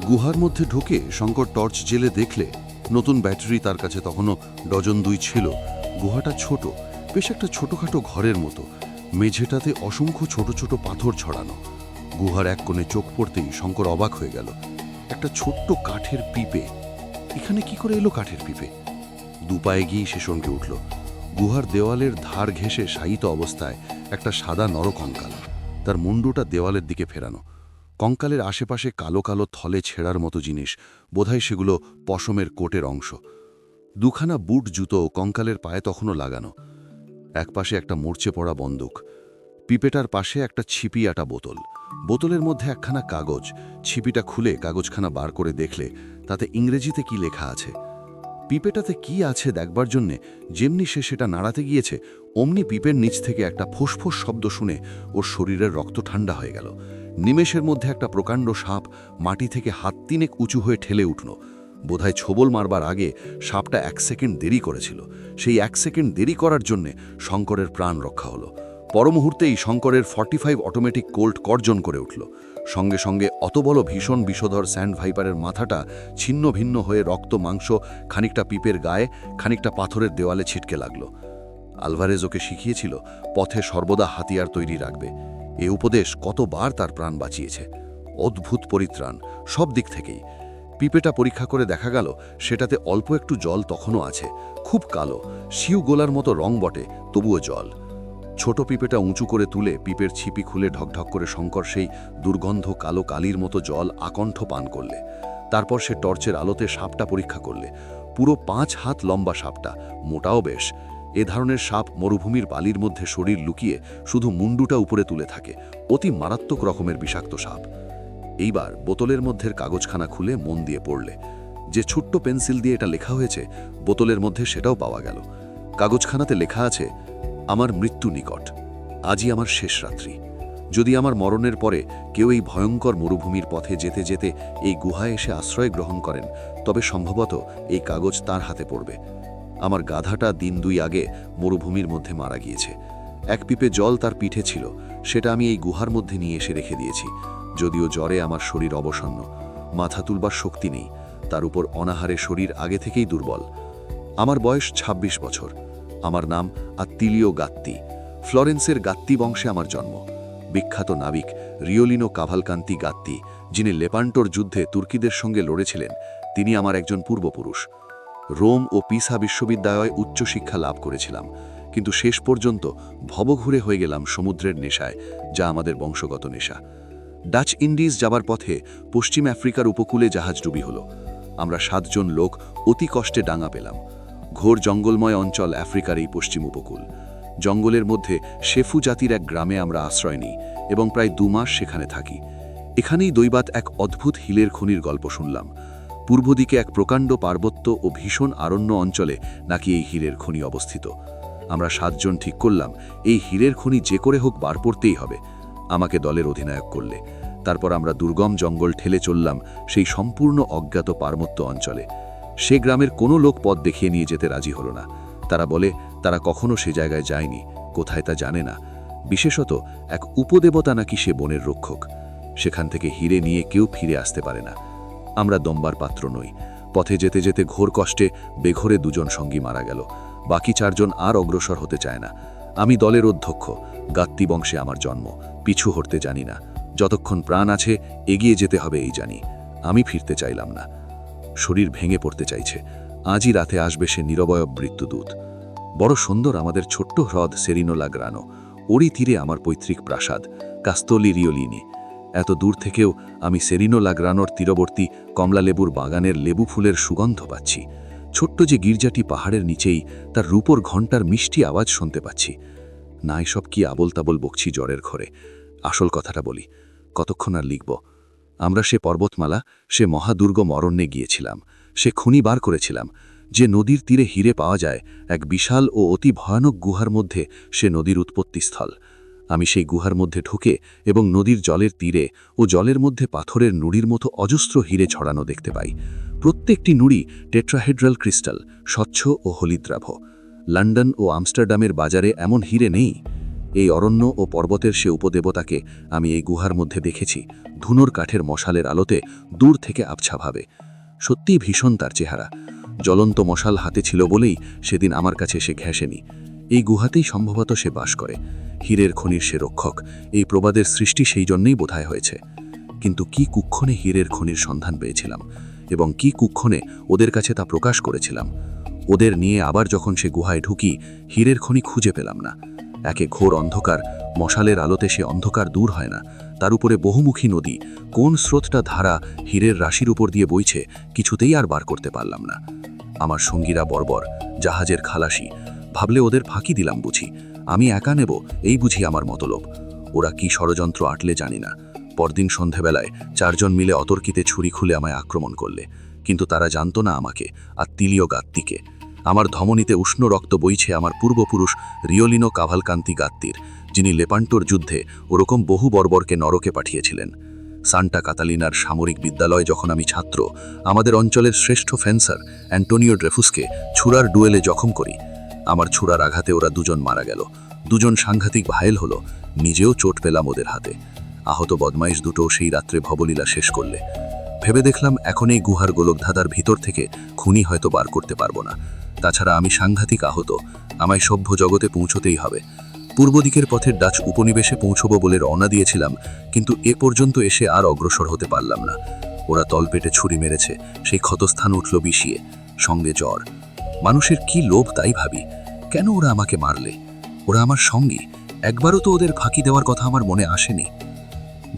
Speaker 5: গুহার মধ্যে ঢুকে শঙ্কর টর্চ জেলে দেখলে নতুন ব্যাটারি তার কাছে তখনও ডজন 2 ছিল। গুহাটা ছোট, বেশ একটা ছোটখাটো ঘরের মতো। মেঝেটাতে অসংখ্য ছোট ছোট পাথর ছড়ানো। গুহার এক কোণে চোখ পড়তেই শঙ্কর অবাক হয়ে গেল। একটা ছোট্ট কাঠের পিপে। এখানে কি করে এলো কাঠের পিপে? 2 পায়ে গিয়ে সে চমকে উঠল। গুহার দেওয়ালের ধার ঘেঁষে শায়িত অবস্থায় একটা সাদা নরকঙ্কাল, তার মুন্ডুটা দেওয়ালের দিকে ফেরানো। কঙ্কালের আশেপাশে কালো কালো থলে ছেঁড়ার মতো জিনিস, বোধহয় সেগুলো পশমের কোটের অংশ। 2খানা বুট জুতো কঙ্কালের পায়ে তখনও লাগানো। একপাশে একটা মরচে পড়া বন্দুক। পিপেটার পাশে একটা ছিপি আটা বোতল। বোতলের মধ্যে একখানা কাগজ। ছিপিটা খুলে কাগজখানা বার করে দেখলে তাতে ইংরেজিতে কি লেখা আছে। পিপেটাতে কি আছে দেখবার জন্যে যেমনি সে সেটা নাড়াতে গিয়েছে, অমনি পিপের নিচ থেকে একটা ফোঁস শব্দ শুনে ওর শরীরের রক্ত ঠান্ডা হয়ে গেল। নিমেষের মধ্যে একটা প্রকাণ্ড সাপ মাটি থেকে হাত 3 উঁচু হয়ে ঠেলে উঠল। বোধহয় ছোবল মারবার আগে সাপটা 1 সেকেন্ড দেরি করেছিল। সেই 1 সেকেন্ড দেরি করার জন্যে শঙ্করের প্রাণ রক্ষা হলো। পরমুহূর্তেই শঙ্করের 45 অটোমেটিক কোল্ট গর্জন করে উঠল। সঙ্গে সঙ্গে অত বড় ভীষণ বিষধর স্যান্ড ভাইপারের মাথাটা ছিন্ন ভিন্ন হয়ে রক্ত মাংস খানিকটা পিপের গায়ে, খানিকটা পাথরের দেওয়ালে ছিটকে লাগল। আলভারেজ ওকে শিখিয়েছিল পথে সর্বদা হাতিয়ার তৈরি রাখবে। এ উপদেশ কতবার তার প্রাণ বাঁচিয়েছে। অদ্ভুত পরিত্রাণ সব দিক থেকেই। পিপেটা পরীক্ষা করে দেখা গেল সেটাতে অল্প একটু জল তখনও আছে, খুব কালো, শিউ গোলার মতো রং বটে, তবুও জল। ছোট পিপেটা উঁচু করে তুলে পিপের ছিপি খুলে ঢকঢক করে শঙ্কর সেই দুর্গন্ধ কালো কালির মতো জল আকণ্ঠ পান করলে। তারপর সে টর্চের আলোতে সাপটা পরীক্ষা করলে। পুরো 5 হাত লম্বা সাপটা, মোটাও বেশ। এ ধরনের সাপ মরুভূমির বালির মধ্যে শরীর লুকিয়ে শুধু মুন্ডুটা উপরে তুলে থাকে। অতি মারাত্মক রকমের বিষাক্ত সাপ। এইবার বোতলের মধ্যের কাগজখানা খুলে মন দিয়ে পড়লে। যে ছোট্ট পেন্সিল দিয়ে এটা লেখা হয়েছে, বোতলের মধ্যে সেটাও পাওয়া গেল। কাগজখানাতে লেখা আছে, আমার মৃত্যু নিকট, আজই আমার শেষ রাত্রি। যদি আমার মরণের পরে কেউ এই ভয়ঙ্কর মরুভূমির পথে যেতে যেতে এই গুহায় এসে আশ্রয় গ্রহণ করেন, তবে সম্ভবত এই কাগজ তার হাতে পড়বে। আমার গাধাটা দিন 2 আগে মরুভূমির মধ্যে মারা গিয়েছে। 1 পিপে জল তার পিঠে ছিল, সেটা আমি এই গুহার মধ্যে নিয়ে এসে রেখে দিয়েছি। যদিও জ্বরে আমার শরীর অবসন্ন, মাথা তুলবার শক্তি নেই, তার উপর অনাহারে শরীর আগে থেকেই দুর্বল। আমার বয়স 26 বছর। আমার নাম আত্তিলিও গাত্তি। ফ্লোরেন্সের গাত্তি বংশে আমার জন্ম। বিখ্যাত নাবিক রিওলিনো কাভালকান্তি গাত্তি, যিনি লেপান্টোর যুদ্ধে তুর্কিদের সঙ্গে লড়েছিলেন, তিনি আমার একজন পূর্বপুরুষ। রোম ও পিসা বিশ্ববিদ্যালয়ে উচ্চশিক্ষা লাভ করেছিলাম, কিন্তু শেষ পর্যন্ত ভবঘুরে হয়ে গেলাম সমুদ্রের নেশায়, যা আমাদের বংশগত নেশা। ডাচ ইন্ডিজ যাবার পথে পশ্চিম আফ্রিকার উপকূলে জাহাজডুবি হলো। আমরা 7 জন লোক অতি কষ্টে ডাঙা পেলাম। ঘোর জঙ্গলময় অঞ্চল আফ্রিকার এই পশ্চিম উপকূল। জঙ্গলের মধ্যে শেফু জাতির এক গ্রামে আমরা আশ্রয় নিই এবং প্রায় 2 মাস সেখানে থাকি। এখানেই দৈবাত এক অদ্ভুত হিলের খনির গল্প শুনলাম। পূর্ব দিকে এক প্রকাণ্ড পার্বত্য ও ভীষণ আরণ্য অঞ্চলে নাকি এই হীরের খনি অবস্থিত। আমরা 7 জন ঠিক করলাম এই হীরের খনি যে করে হোক বার করতেই হবে। আমাকে দলের অধিনায়ক করলে। তারপর আমরা দুর্গম জঙ্গল ঠেলে চললাম সেই সম্পূর্ণ অজ্ঞাত পার্বত্য অঞ্চলে। সে গ্রামের কোনো লোক পথ দেখিয়ে নিয়ে যেতে রাজি হলো না। তারা বলে তারা কখনো সে জায়গায় যায়নি, কোথায় তা জানে না। বিশেষত এক উপদেবতা নাকি সে বনের রক্ষক। সেখান থেকে হীরে নিয়ে কেউ ফিরে আসতে পারে না। আমরা দম্বার পাত্র নই। পথে যেতে যেতে ঘোর কষ্টে বেঘরে 2 জন সঙ্গী মারা গেল। বাকি 4 জন আর অগ্রসর হতে চায় না। আমি দলের অধ্যক্ষ, গাত্তি বংশে আমার জন্ম, পিছু হটতে জানি না। যতক্ষণ প্রাণ আছে এগিয়ে যেতে হবে এই জানি। আমি ফিরতে চাইলাম না। শরীর ভেঙে পড়তে চাইছে। আজই রাতে আসবে সে নিরবয়ব মৃত্যুদূত। বড় সুন্দর আমাদের ছোট্ট হ্রদ সেরিনোলা গ্রানো। ওরই তীরে আমার পৈতৃক প্রাসাদ কাস্তলি রিওলিনি। এত দূর থেকেও আমি সেরিনোলা গ্রানোর তীরবর্তী কমলালেবুর বাগানের লেবু ফুলের সুগন্ধ পাচ্ছি। ছোট্ট যে গির্জাটি পাহাড়ের নিচেই, তার রূপোর ঘণ্টার মিষ্টি আওয়াজ শুনতে পাচ্ছি। না, এসব কি আবল তাবল বকছি জ্বরের ঘরে। আসল কথাটা বলি, কতক্ষণ আর লিখব। আমরা সে পর্বতমালা, সে মহাদুর্গম অরণ্যে গিয়েছিলাম। সে খুনি বার করেছিলাম। যে নদীর তীরে হীরে পাওয়া যায়, এক বিশাল ও অতি ভয়ানক গুহার মধ্যে সে নদীর উৎপত্তিস্থল। আমি সেই গুহার মধ্যে ঢুকে এবং নদীর জলের তীরে ও জলের মধ্যে পাথরের নুড়ির মতো অজস্র হীরে ছড়ানো দেখতে পাই। প্রত্যেকটি নুড়ি টেট্রাহেড্রাল ক্রিস্টাল, স্বচ্ছ ও হলিদ্রাভ। লন্ডন ও আমস্টারডামের বাজারে এমন হীরে নেই। এই অরণ্য ও পর্বতের সে উপদেবতাকে আমি এই গুহার মধ্যে দেখেছি, ধুনোর কাঠের মশালের আলোতে দূর থেকে আবছাভাবে। সত্যিই ভীষণ তার চেহারা। জ্বলন্ত মশাল হাতে ছিল বলেই সেদিন আমার কাছে সে ঘেঁষেনি। এই গুহাতেই সম্ভবত সে বাস করে। হীরের খনির সে রক্ষক। এই প্রবাদের সৃষ্টি সেই জন্যই বোধহয় হয়েছে। কিন্তু কি কুক্ষণে হীরের খনির সন্ধান পেয়েছিলাম এবং কি কুক্ষণে ওদের কাছে তা প্রকাশ করেছিলাম। ওদের নিয়ে আবার যখন সে গুহায় ঢুকি, হীরের খনি খুঁজে পেলাম না। একে ঘোর অন্ধকার, মশালের আলোতে সে অন্ধকার দূর হয় না। তার উপরে বহুমুখী নদী, কোন স্রোতটা ধারা হীরের রাশির উপর দিয়ে বইছে কিছুতেই আর বার করতে পারলাম না। আমার সঙ্গীরা বর্বর, জাহাজের খালাসি। ভাবলে ওদের ফাঁকি দিলাম বুঝি। আমি একা নেব এই বুঝি আমার মতলব। ওরা কি ষড়যন্ত্র আটলে জানি না। পরদিন সন্ধেবেলায় 4 জন মিলে অতর্কিতে ছুরি খুলে আমায় আক্রমণ করলে। কিন্তু তারা জানতো না আমাকে, আত্তিলিও গাত্তিকে। আমার ধমনীতে উষ্ণ রক্ত বইছে আমার পূর্বপুরুষ রিওলিনো কাভালকান্তি গাত্তির, যিনি লেপান্টোর যুদ্ধে ওরকম বহু বর্বরকে নরকে পাঠিয়েছিলেন।
Speaker 4: সান্টা কাতালিনার সামরিক বিদ্যালয়ে যখন আমি ছাত্র আমাদের অঞ্চলের শ্রেষ্ঠ ফেন্সার অ্যান্টোনিও ড্রেফুসকে ছুরার ডুয়েলে জখম করি। আমার ছুরার আঘাতে ওরা দুজন মারা গেল, দুজন সাংঘাতিক ঘায়েল হলো, নিজেও চোট পেলাম ওদের হাতে। আহত বদমাইশ দুটো সেই রাত্রে ভবলীলা শেষ করলে। ভেবে দেখলাম এখন এই গুহার গোলকধাঁধার ভিতর থেকে খুনি হয়তো বার করতে পারবো না। তাছাড়া আমি সাংঘাতিক আহত, আমায় সভ্য জগতে পৌঁছতেই হবে। পূর্ব দিকের পথের ডাচ উপনিবেশে পৌঁছব বলে রওনা দিয়েছিলাম, কিন্তু এ পর্যন্ত এসে আর অগ্রসর হতে পারলাম না। ওরা তলপেটে ছুরি মেরেছে, সেই ক্ষতস্থান উঠল বিষিয়ে, সঙ্গে জ্বর। মানুষের কি লোভ তাই ভাবি, কেন ওরা আমাকে মারলে? ওরা আমার সঙ্গী, একবারও তো ওদের ফাঁকি দেওয়ার কথা আমার মনে আসেনি।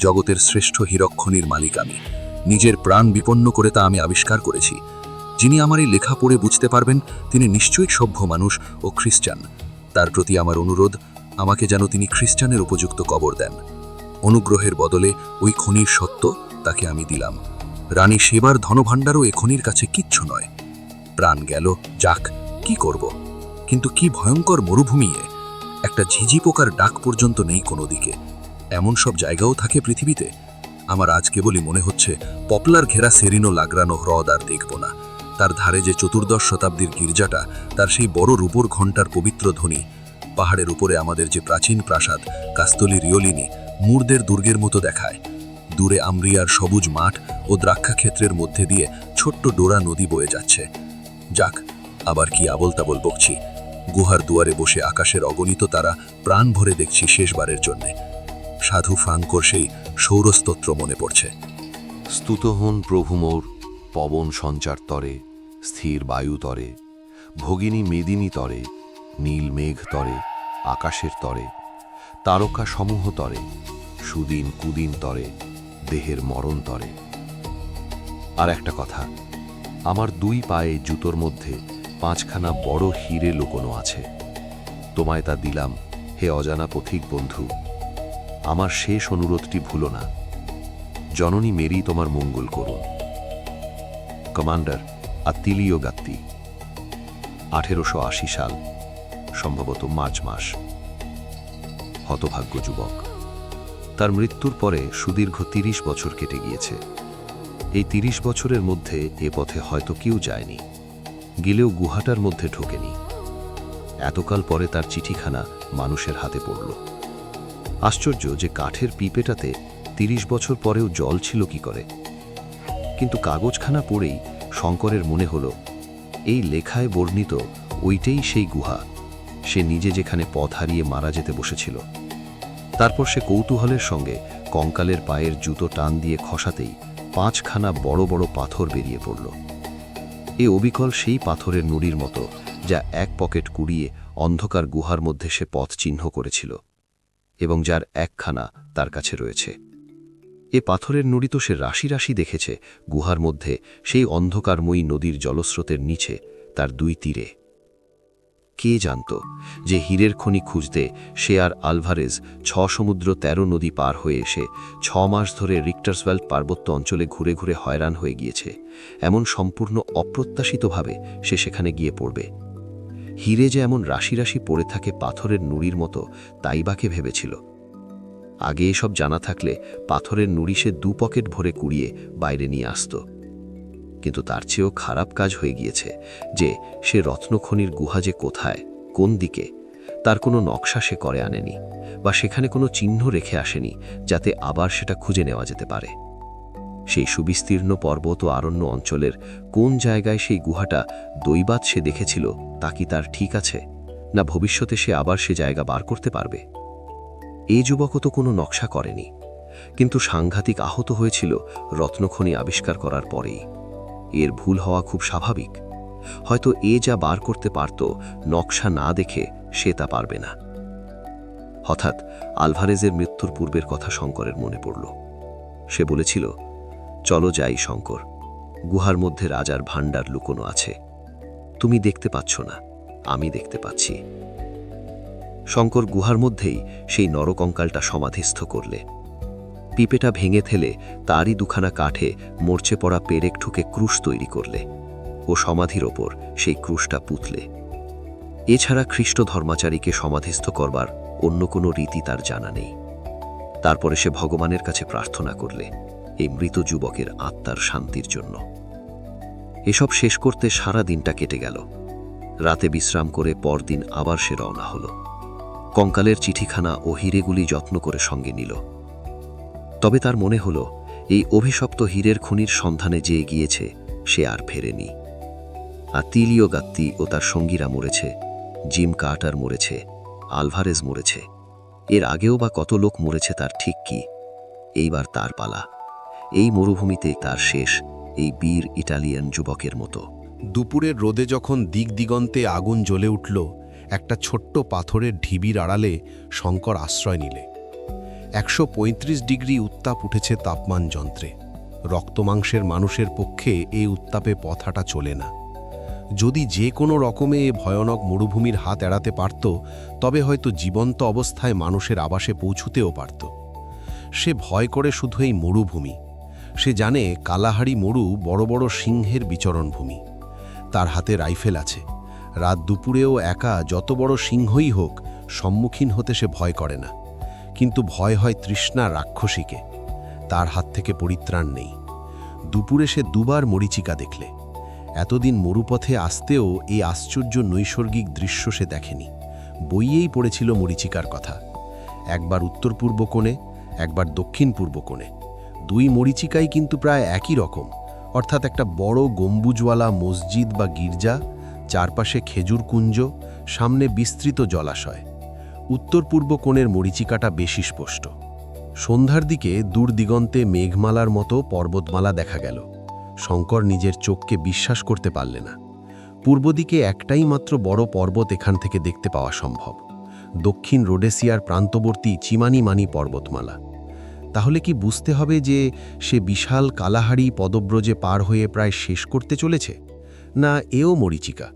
Speaker 4: জগতের শ্রেষ্ঠ হীরকখনির মালিক আমি, নিজের প্রাণ বিপন্ন করে তা আমি আবিষ্কার করেছি। যিনি আমার এই লেখা পড়ে বুঝতে পারবেন তিনি নিশ্চয়ই সভ্য মানুষ ও খ্রিস্টান। তার প্রতি আমার অনুরোধ, আমাকে যেন তিনি খ্রিস্টানের উপযুক্ত কবর দেন। অনুগ্রহের বদলে ওই খনির সত্য তাকে আমি দিলাম। রানী সেবার ধনভাণ্ডারও এ খনির কাছে কিচ্ছু নয়। প্রাণ গেল, যাক, কি করব? কিন্তু কি ভয়ঙ্কর মরুভূমি এ! একটা ঝিঝি পোকার ডাক পর্যন্ত নেই কোনো দিকে। এমন সব জায়গাও থাকে পৃথিবীতে। আমার আজ কেবলই মনে হচ্ছে পপলার ঘেরা সেরিনো লাগ্রানো হ্রদ আর দেখব না। তার ধারে যে চতুর্দশ শতাব্দীর গির্জাটা, তার সেই বড় রূপোর ঘণ্টার পবিত্র ধ্বনি, পাহাড়ের উপরে আমাদের যে প্রাচীন প্রাসাদ কাস্তলি রিওলিনি মুরদের দুর্গের মতো দেখায়। দূরে আমরিয়ার সবুজ মাঠ ও দ্রাক্ষাক্ষেত্রের মধ্যে দিয়ে ছোট্ট ডোরা নদী বয়ে যাচ্ছে। যাক, আবার কি আবল তাবল বকছি। গুহার দুয়ারে বসে আকাশের অগণিত তারা প্রাণ ভরে দেখছি শেষবারের জন্যে। সাধু ফ্রাঙ্কোর সেই সৌরস্তোত্র মনে পড়ছে।
Speaker 5: স্তুত হন প্রভু মোর পবন সঞ্চার তরে, স্থির বায়ু তরে, ভগিনী মেদিনী তরে, নীল মেঘ তরে, আকাশের তরে, তারকা সমূহ তরে, সুদিন কুদিন তরে, দেহের মরণ তরে। আর একটা কথা, আমার দুই পায়ে জুতোর মধ্যে 5খানা বড় হিরে লুকোনো আছে। তোমায় তা দিলাম হে অজানা পথিক বন্ধু। আমার শেষ অনুরোধটি ভুলো না। জননী মেরি তোমার মঙ্গল করুন। কমান্ডার আত্তিলিও গাত্তি। 1880 সাল, সম্ভবত মার্চ মাস। হতভাগ্য যুবক। তার মৃত্যুর পরে সুদীর্ঘ 30 বছর কেটে গিয়েছে। এই 30 বছরের মধ্যে এ পথে হয়তো কেউ যায়নি, গেলেও গুহাটার মধ্যে ঢোকেনি। এতকাল পরে তার চিঠিখানা মানুষের হাতে পড়ল। আশ্চর্য যে কাঠের পিপেটাতে 30 বছর পরেও জল ছিল কি করে। কিন্তু কাগজখানা পড়েই শঙ্করের মনে হলো এই লেখায় বর্ণিত ওইটাই সেই গুহা, সে নিজে যেখানে পথ হারিয়ে মারা যেতে বসেছিল। তারপর সে কৌতূহলের সঙ্গে কঙ্কালের পায়ের জুতো টান দিয়ে খসাতেই 5খানা বড় বড় পাথর বেরিয়ে পড়ল। এ অবিকল সেই পাথরের নুড়ির মতো যা এক পকেট কুড়িয়ে অন্ধকার গুহার মধ্যে সে পথ চিহ্ন করেছিল, এবং যার একখানা তার কাছে রয়েছে। এ পাথরের নুড়ি তো সে রাশি রাশি দেখেছে গুহার মধ্যে সেই অন্ধকারময়ী নদীর জলস্রোতের নিচে তার 2 তীরে। কে জানত যে হীরের খনি খুঁজতে সে আর আলভারেজ 6 সমুদ্র 13 নদী পার হয়ে এসে 6 মাস ধরে রিক্টার্সভ্যাল্ড পার্বত্য অঞ্চলে ঘুরে ঘুরে হয়রান হয়ে গিয়েছে। এমন সম্পূর্ণ অপ্রত্যাশিতভাবে সে সেখানে গিয়ে পড়বে। হীরে যে এমন রাশি রাশি পড়ে থাকে পাথরের নুড়ির মতো, তাই বাকে ভেবেছিল। আগে এসব জানা থাকলে পাথরের নুড়ি সে 2 পকেট ভরে কুড়িয়ে বাইরে নিয়ে আসত। কিন্তু তার চেয়েও খারাপ কাজ হয়ে গিয়েছে যে সে রত্নখনির গুহা যে কোথায়, কোন দিকে, তার কোনো নকশা সে করে আনেনি, বা সেখানে কোনো চিহ্ন রেখে আসেনি যাতে আবার সেটা খুঁজে নেওয়া যেতে পারে। সেই সুবিস্তীর্ণ পর্বত ও আরণ্য অঞ্চলের কোন জায়গায় সেই গুহাটা দৈবাত সে দেখেছিল তা কি তার ঠিক আছে, না ভবিষ্যতে সে আবার সে জায়গা বার করতে পারবে? এই যুবকও তো কোনো নকশা করেনি, কিন্তু সাংঘাতিক আহত হয়েছিল রত্নখনি আবিষ্কার করার পরেই। এর ভুল হওয়া খুব স্বাভাবিক। হয়তো এ যা বার করতে পারত, নকশা না দেখে সে তা পারবে না। হঠাৎ আলভারেজের মৃত্যুর পূর্বের কথা শঙ্করের মনে পড়ল। সে বলেছিল, চলো যাই শঙ্কর, গুহার মধ্যে রাজার ভাণ্ডার লুকোনো আছে। তুমি দেখতে পাচ্ছ না, আমি দেখতে পাচ্ছি। শঙ্কর গুহার মধ্যেই সেই নরকঙ্কালটা সমাধিস্থ করলে। পিপেটা ভেঙে ফেলে তারই 2খানা কাঠে মরচে পড়া পেরেক ঠুকে ক্রুশ তৈরি করলে ও সমাধির ওপর সেই ক্রুশটা পুঁতলে। এছাড়া খ্রিস্ট ধর্মাচারীকে সমাধিস্থ করবার অন্য কোনো রীতি তার জানা নেই।
Speaker 3: তারপরে সে ভগবানের কাছে প্রার্থনা করলে এই মৃত যুবকের আত্মার শান্তির জন্য। এসব শেষ করতে সারা দিনটা কেটে গেল। রাতে বিশ্রাম করে পরদিন আবার সে রওনা হল। কঙ্কালের চিঠিখানা ও হিরেগুলি যত্ন করে সঙ্গে নিল। তবে তার মনে হল এই অভিশপ্ত হীরের খনির সন্ধানে যে গিয়েছে সে আর ফেরেনি। আতিলিও গাত্তি ও তার সঙ্গীরা মরেছে, জিম কার্টার মরেছে, আলভারেজ মরেছে। এর আগেও বা কত লোক মরেছে তার ঠিক কি? এইবার তার পালা। এই মরুভূমিতে তার শেষ, এই বীর ইটালিয়ান যুবকের মতো।
Speaker 4: দুপুরের রোদে যখন দিক দিগন্তে আগুন জ্বলে উঠল, একটা ছোট্ট পাথরের ঢিবির আড়ালে শঙ্কর আশ্রয় নিলে। 135 ডিগ্রি উত্তাপ উঠেছে তাপমান যন্ত্রে। রক্তমাংসের মানুষের পক্ষে এই উত্তাপে পথ হাঁটা চলে না। যদি যে কোনো রকমে এ ভয়ানক মরুভূমির হাত এড়াতে পারত, তবে হয়তো জীবন্ত অবস্থায় মানুষের আবাসে পৌঁছুতেও পারত। সে ভয় করে শুধু এই মরুভূমি। সে জানে কালাহারি মরু বড় বড় সিংহের বিচরণভূমি। তার হাতে রাইফেল আছে। রাত দুপুরেও একা যত বড় সিংহই হোক, সম্মুখীন হতে সে ভয় করে না। কিন্তু ভয় হয় তৃষ্ণা রাক্ষসীকে। তার হাত থেকে পরিত্রাণ নেই। দুপুরে সে দুবার মরীচিকা দেখলে। এতদিন মরুপথে আসতেও এই আশ্চর্য নৈসর্গিক দৃশ্য সে দেখেনি। বইয়েই পড়েছিল মরীচিকার কথা। একবার উত্তর পূর্ব কোণে, একবার দক্ষিণ পূর্ব কোণে। দুই মরীচিকাই কিন্তু প্রায় একই রকম, অর্থাৎ একটা বড় গম্বুজওয়ালা মসজিদ বা গির্জা, চারপাশে খেজুর কুঞ্জ, সামনে বিস্তৃত জলাশয়। উত্তর পূর্ব কোণের মরীচিকাটা বেশি স্পষ্ট। সন্ধ্যার দিকে দূর দিগন্তে মেঘমালার মতো পর্বতমালা দেখা গেল। শঙ্কর নিজের চোখকে বিশ্বাস করতে পারলে না। পূর্ব দিকে একটাই মাত্র বড় পর্বত এখান থেকে দেখতে পাওয়া সম্ভব, দক্ষিণ রোডেসিয়ার প্রান্তবর্তী চিমানিমানি পর্বতমালা। তাহলে কি বুঝতে হবে যে সে বিশাল কালাহারি পদব্রজে পার হয়ে প্রায় শেষ করতে চলেছে? না, এও মরীচিকা।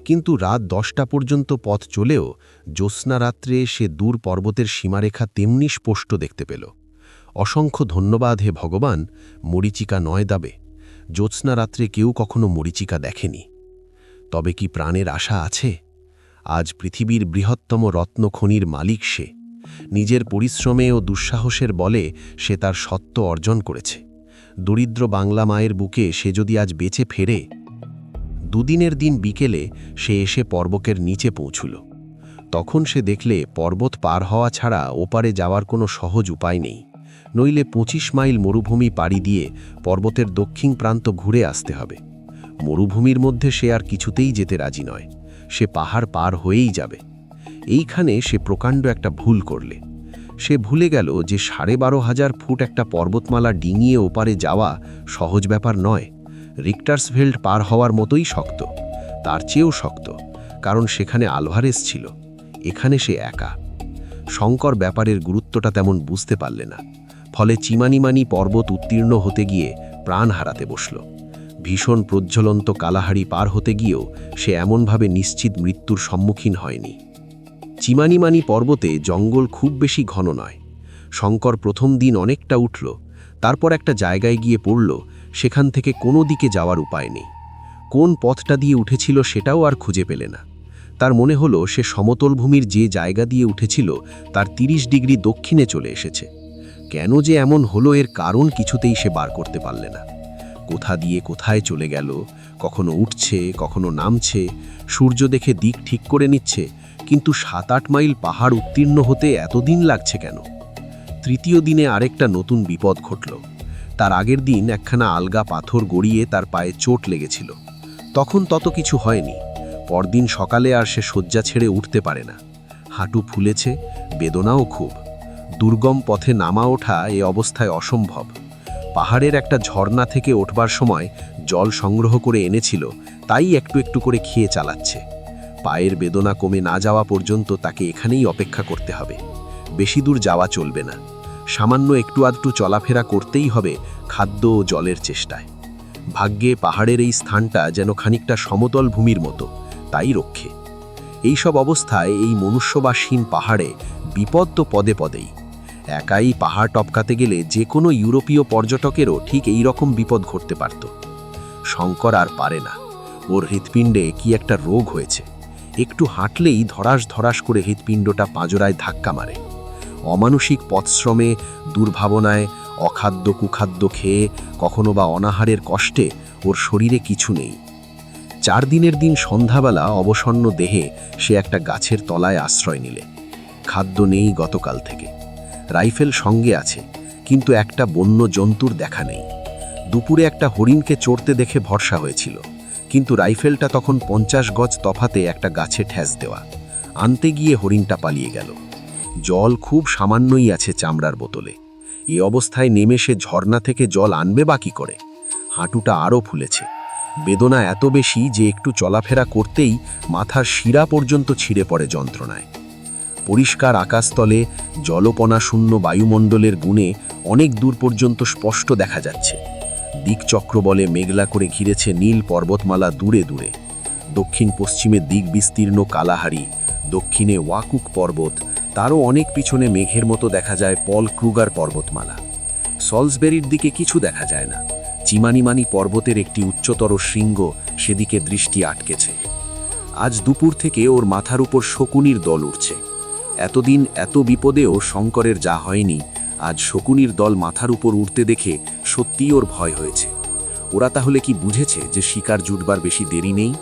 Speaker 4: কিন্তু রাত 10টা পর্যন্ত পথ চলেও জ্যোৎস্না রাত্রে সে দূর পর্বতের সীমারেখা তেমনি স্পষ্ট দেখতে পেল। অসংখ্য ধন্যবাদ হে ভগবান, মরীচিকা নয় দাবে। জ্যোৎস্না রাত্রে কেউ কখনো মরীচিকা দেখেনি। তবে কি প্রাণের আশা আছে? আজ পৃথিবীর বৃহত্তম রত্নখনির মালিক সে। নিজের পরিশ্রমে ও দুঃসাহসের বলে সে তার সত্ত্ব অর্জন করেছে। দরিদ্র বাংলা মায়ের বুকে সে যদি আজ বেঁচে ফেরে। দুদিনের দিন বিকেলে সে এসে পর্বতের নিচে পৌঁছল। তখন সে দেখলে পর্বত পার হওয়া ছাড়া ওপারে যাওয়ার কোনো সহজ উপায় নেই, নইলে 25 মাইল মরুভূমি পাড়ি দিয়ে পর্বতের দক্ষিণ প্রান্ত ঘুরে আসতে হবে। মরুভূমির মধ্যে সে আর কিছুতেই যেতে রাজি নয়। সে পাহাড় পার হয়েই যাবে। এইখানে সে প্রকাণ্ড একটা ভুল করলে। সে ভুলে গেল যে 12,500 ফুট একটা পর্বতমালা ডিঙিয়ে ওপারে যাওয়া সহজ ব্যাপার নয়। রিক্টার্সভেল্ড পার হওয়ার মতোই শক্ত, তার চেয়েও শক্ত, কারণ সেখানে আলভারেজ ছিল। এখানে সে একা। শঙ্কর ব্যাপারের গুরুত্বটা তেমন বুঝতে পারলে না। ফলে চিমানিমানি পর্বত উত্তীর্ণ হতে গিয়ে প্রাণ হারাতে বসল। ভীষণ প্রজ্বলন্ত কালাহারি পার হতে গিয়েও সে এমনভাবে নিশ্চিত মৃত্যুর সম্মুখীন হয়নি। চিমানিমানি পর্বতে জঙ্গল খুব বেশি ঘন নয়। শঙ্কর প্রথম দিন অনেকটা উঠল, তারপর একটা জায়গায় গিয়ে পড়ল সেখান থেকে কোনো দিকে যাওয়ার উপায় নেই। কোন পথটা দিয়ে উঠেছিল সেটাও আর খুঁজে পেলে না। তার মনে হলো সে সমতল ভূমির যে জায়গা দিয়ে উঠেছিল তার 30 ডিগ্রি দক্ষিণে চলে এসেছে। কেন যে এমন হলো এর কারণ কিছুতেই সে বার করতে পারলে না। কোথা দিয়ে কোথায় চলে গেল, কখনো উঠছে কখনো নামছে, সূর্য দেখে দিক ঠিক করে নিচ্ছে, কিন্তু 7-8 মাইল পাহাড় উত্তীর্ণ হতে এতদিন লাগছে কেন? তৃতীয় দিনে আরেকটা নতুন বিপদ ঘটল। তার আগের দিন একখানা আলগা পাথর গড়িয়ে তার পায়ে চোট লেগেছিল। তখন তত কিছু হয়নি। পরদিন সকালে আর সে শয্যা ছেড়ে উঠতে পারে না। হাঁটু ফুলেছে, বেদনাও খুব। দুর্গম পথে নামা ওঠা এ অবস্থায় অসম্ভব। পাহাড়ের একটা ঝর্ণা থেকে ওঠবার সময় জল সংগ্রহ করে এনেছিল, তাই একটু একটু করে খেয়ে চালাচ্ছে। পায়ের বেদনা কমে না যাওয়া পর্যন্ত তাকে এখানেই অপেক্ষা করতে হবে। বেশি দূর যাওয়া চলবে না। সামান্য একটু আধটু চলাফেরা করতেই হবে খাদ্য ও জলের চেষ্টায়। ভাগ্যে পাহাড়ের এই স্থানটা যেন খানিকটা সমতল ভূমির মতো, তাই রক্ষে। এইসব অবস্থায় এই মনুষ্যবাসহীন পাহাড়ে বিপদ তো পদে পদেই। একাই পাহাড় টপকাতে গেলে যে কোনো ইউরোপীয় পর্যটকেরও ঠিক এই রকম বিপদ ঘটতে পারত। শঙ্কর আর পারে না। ওর হৃৎপিণ্ডে কি একটা রোগ হয়েছে। একটু হাঁটলেই ধরাস ধরাস করে হৃৎপিণ্ডটা পাঁজরায় ধাক্কা মারে।
Speaker 3: অমানসিক পথশ্রমে, দুর্ভাবনায়, অখাদ্য কুখাদ্য খেয়ে, কখনো বা অনাহারের কষ্টে ওর শরীরে কিছু নেই। 4 দিনের দিন সন্ধ্যাবেলা অবসন্ন দেহে সে একটা গাছের তলায় আশ্রয় নিলে। খাদ্য নেই গতকাল থেকে, রাইফেল সঙ্গে আছে, কিন্তু একটা বন্য জন্তুর দেখা নেই। দুপুরে একটা হরিণকে চড়তে দেখে ভরসা হয়েছিল, কিন্তু রাইফেলটা তখন 50 গজ তফাতে একটা গাছে ঠেস দেওয়া। আনতে গিয়ে হরিণটা পালিয়ে গেল। জল খুব সামান্যই আছে চামড়ার বোতলে। এই অবস্থায় নেমে সে ঝর্ণা থেকে জল আনবে বাকি করে। হাঁটুটা আরও ফুলেছে। বেদনা এত বেশি যে একটু চলাফেরা করতেই মাথার শিরা পর্যন্ত ছিঁড়ে পড়ে যন্ত্রণায়। পরিষ্কার আকাশতলে জলপনাশূন্য বায়ুমণ্ডলের গুণে অনেক দূর পর্যন্ত স্পষ্ট দেখা যাচ্ছে। দিকচক্র বলে মেঘলা করে ঘিরেছে নীল পর্বতমালা দূরে দূরে। দক্ষিণ পশ্চিমে দিক বিস্তীর্ণ কালাহারি, দক্ষিণে ওয়াকুক পর্বত, তারও অনেক পিছনে মেঘের মতো দেখা যায় পল ক্রুগার পর্বতমালা। সলসবেরির দিকে কিছু দেখা যায় না। চিমানিমানি পর্বতের একটি উচ্চতর শৃঙ্গ সেদিকে দৃষ্টি আটকেছে। আজ দুপুর থেকে ওর মাথার উপর শকুনির দল উঠছে। এতদিন এত বিপদেও শঙ্করের যা হয়নি, আজ শকুনির দল মাথার উপর উঠতে দেখে সত্যিই ওর ভয় হয়েছে। ওরা তাহলে কি বুঝেছে যে শিকার জুটবার বেশি দেরি নেই?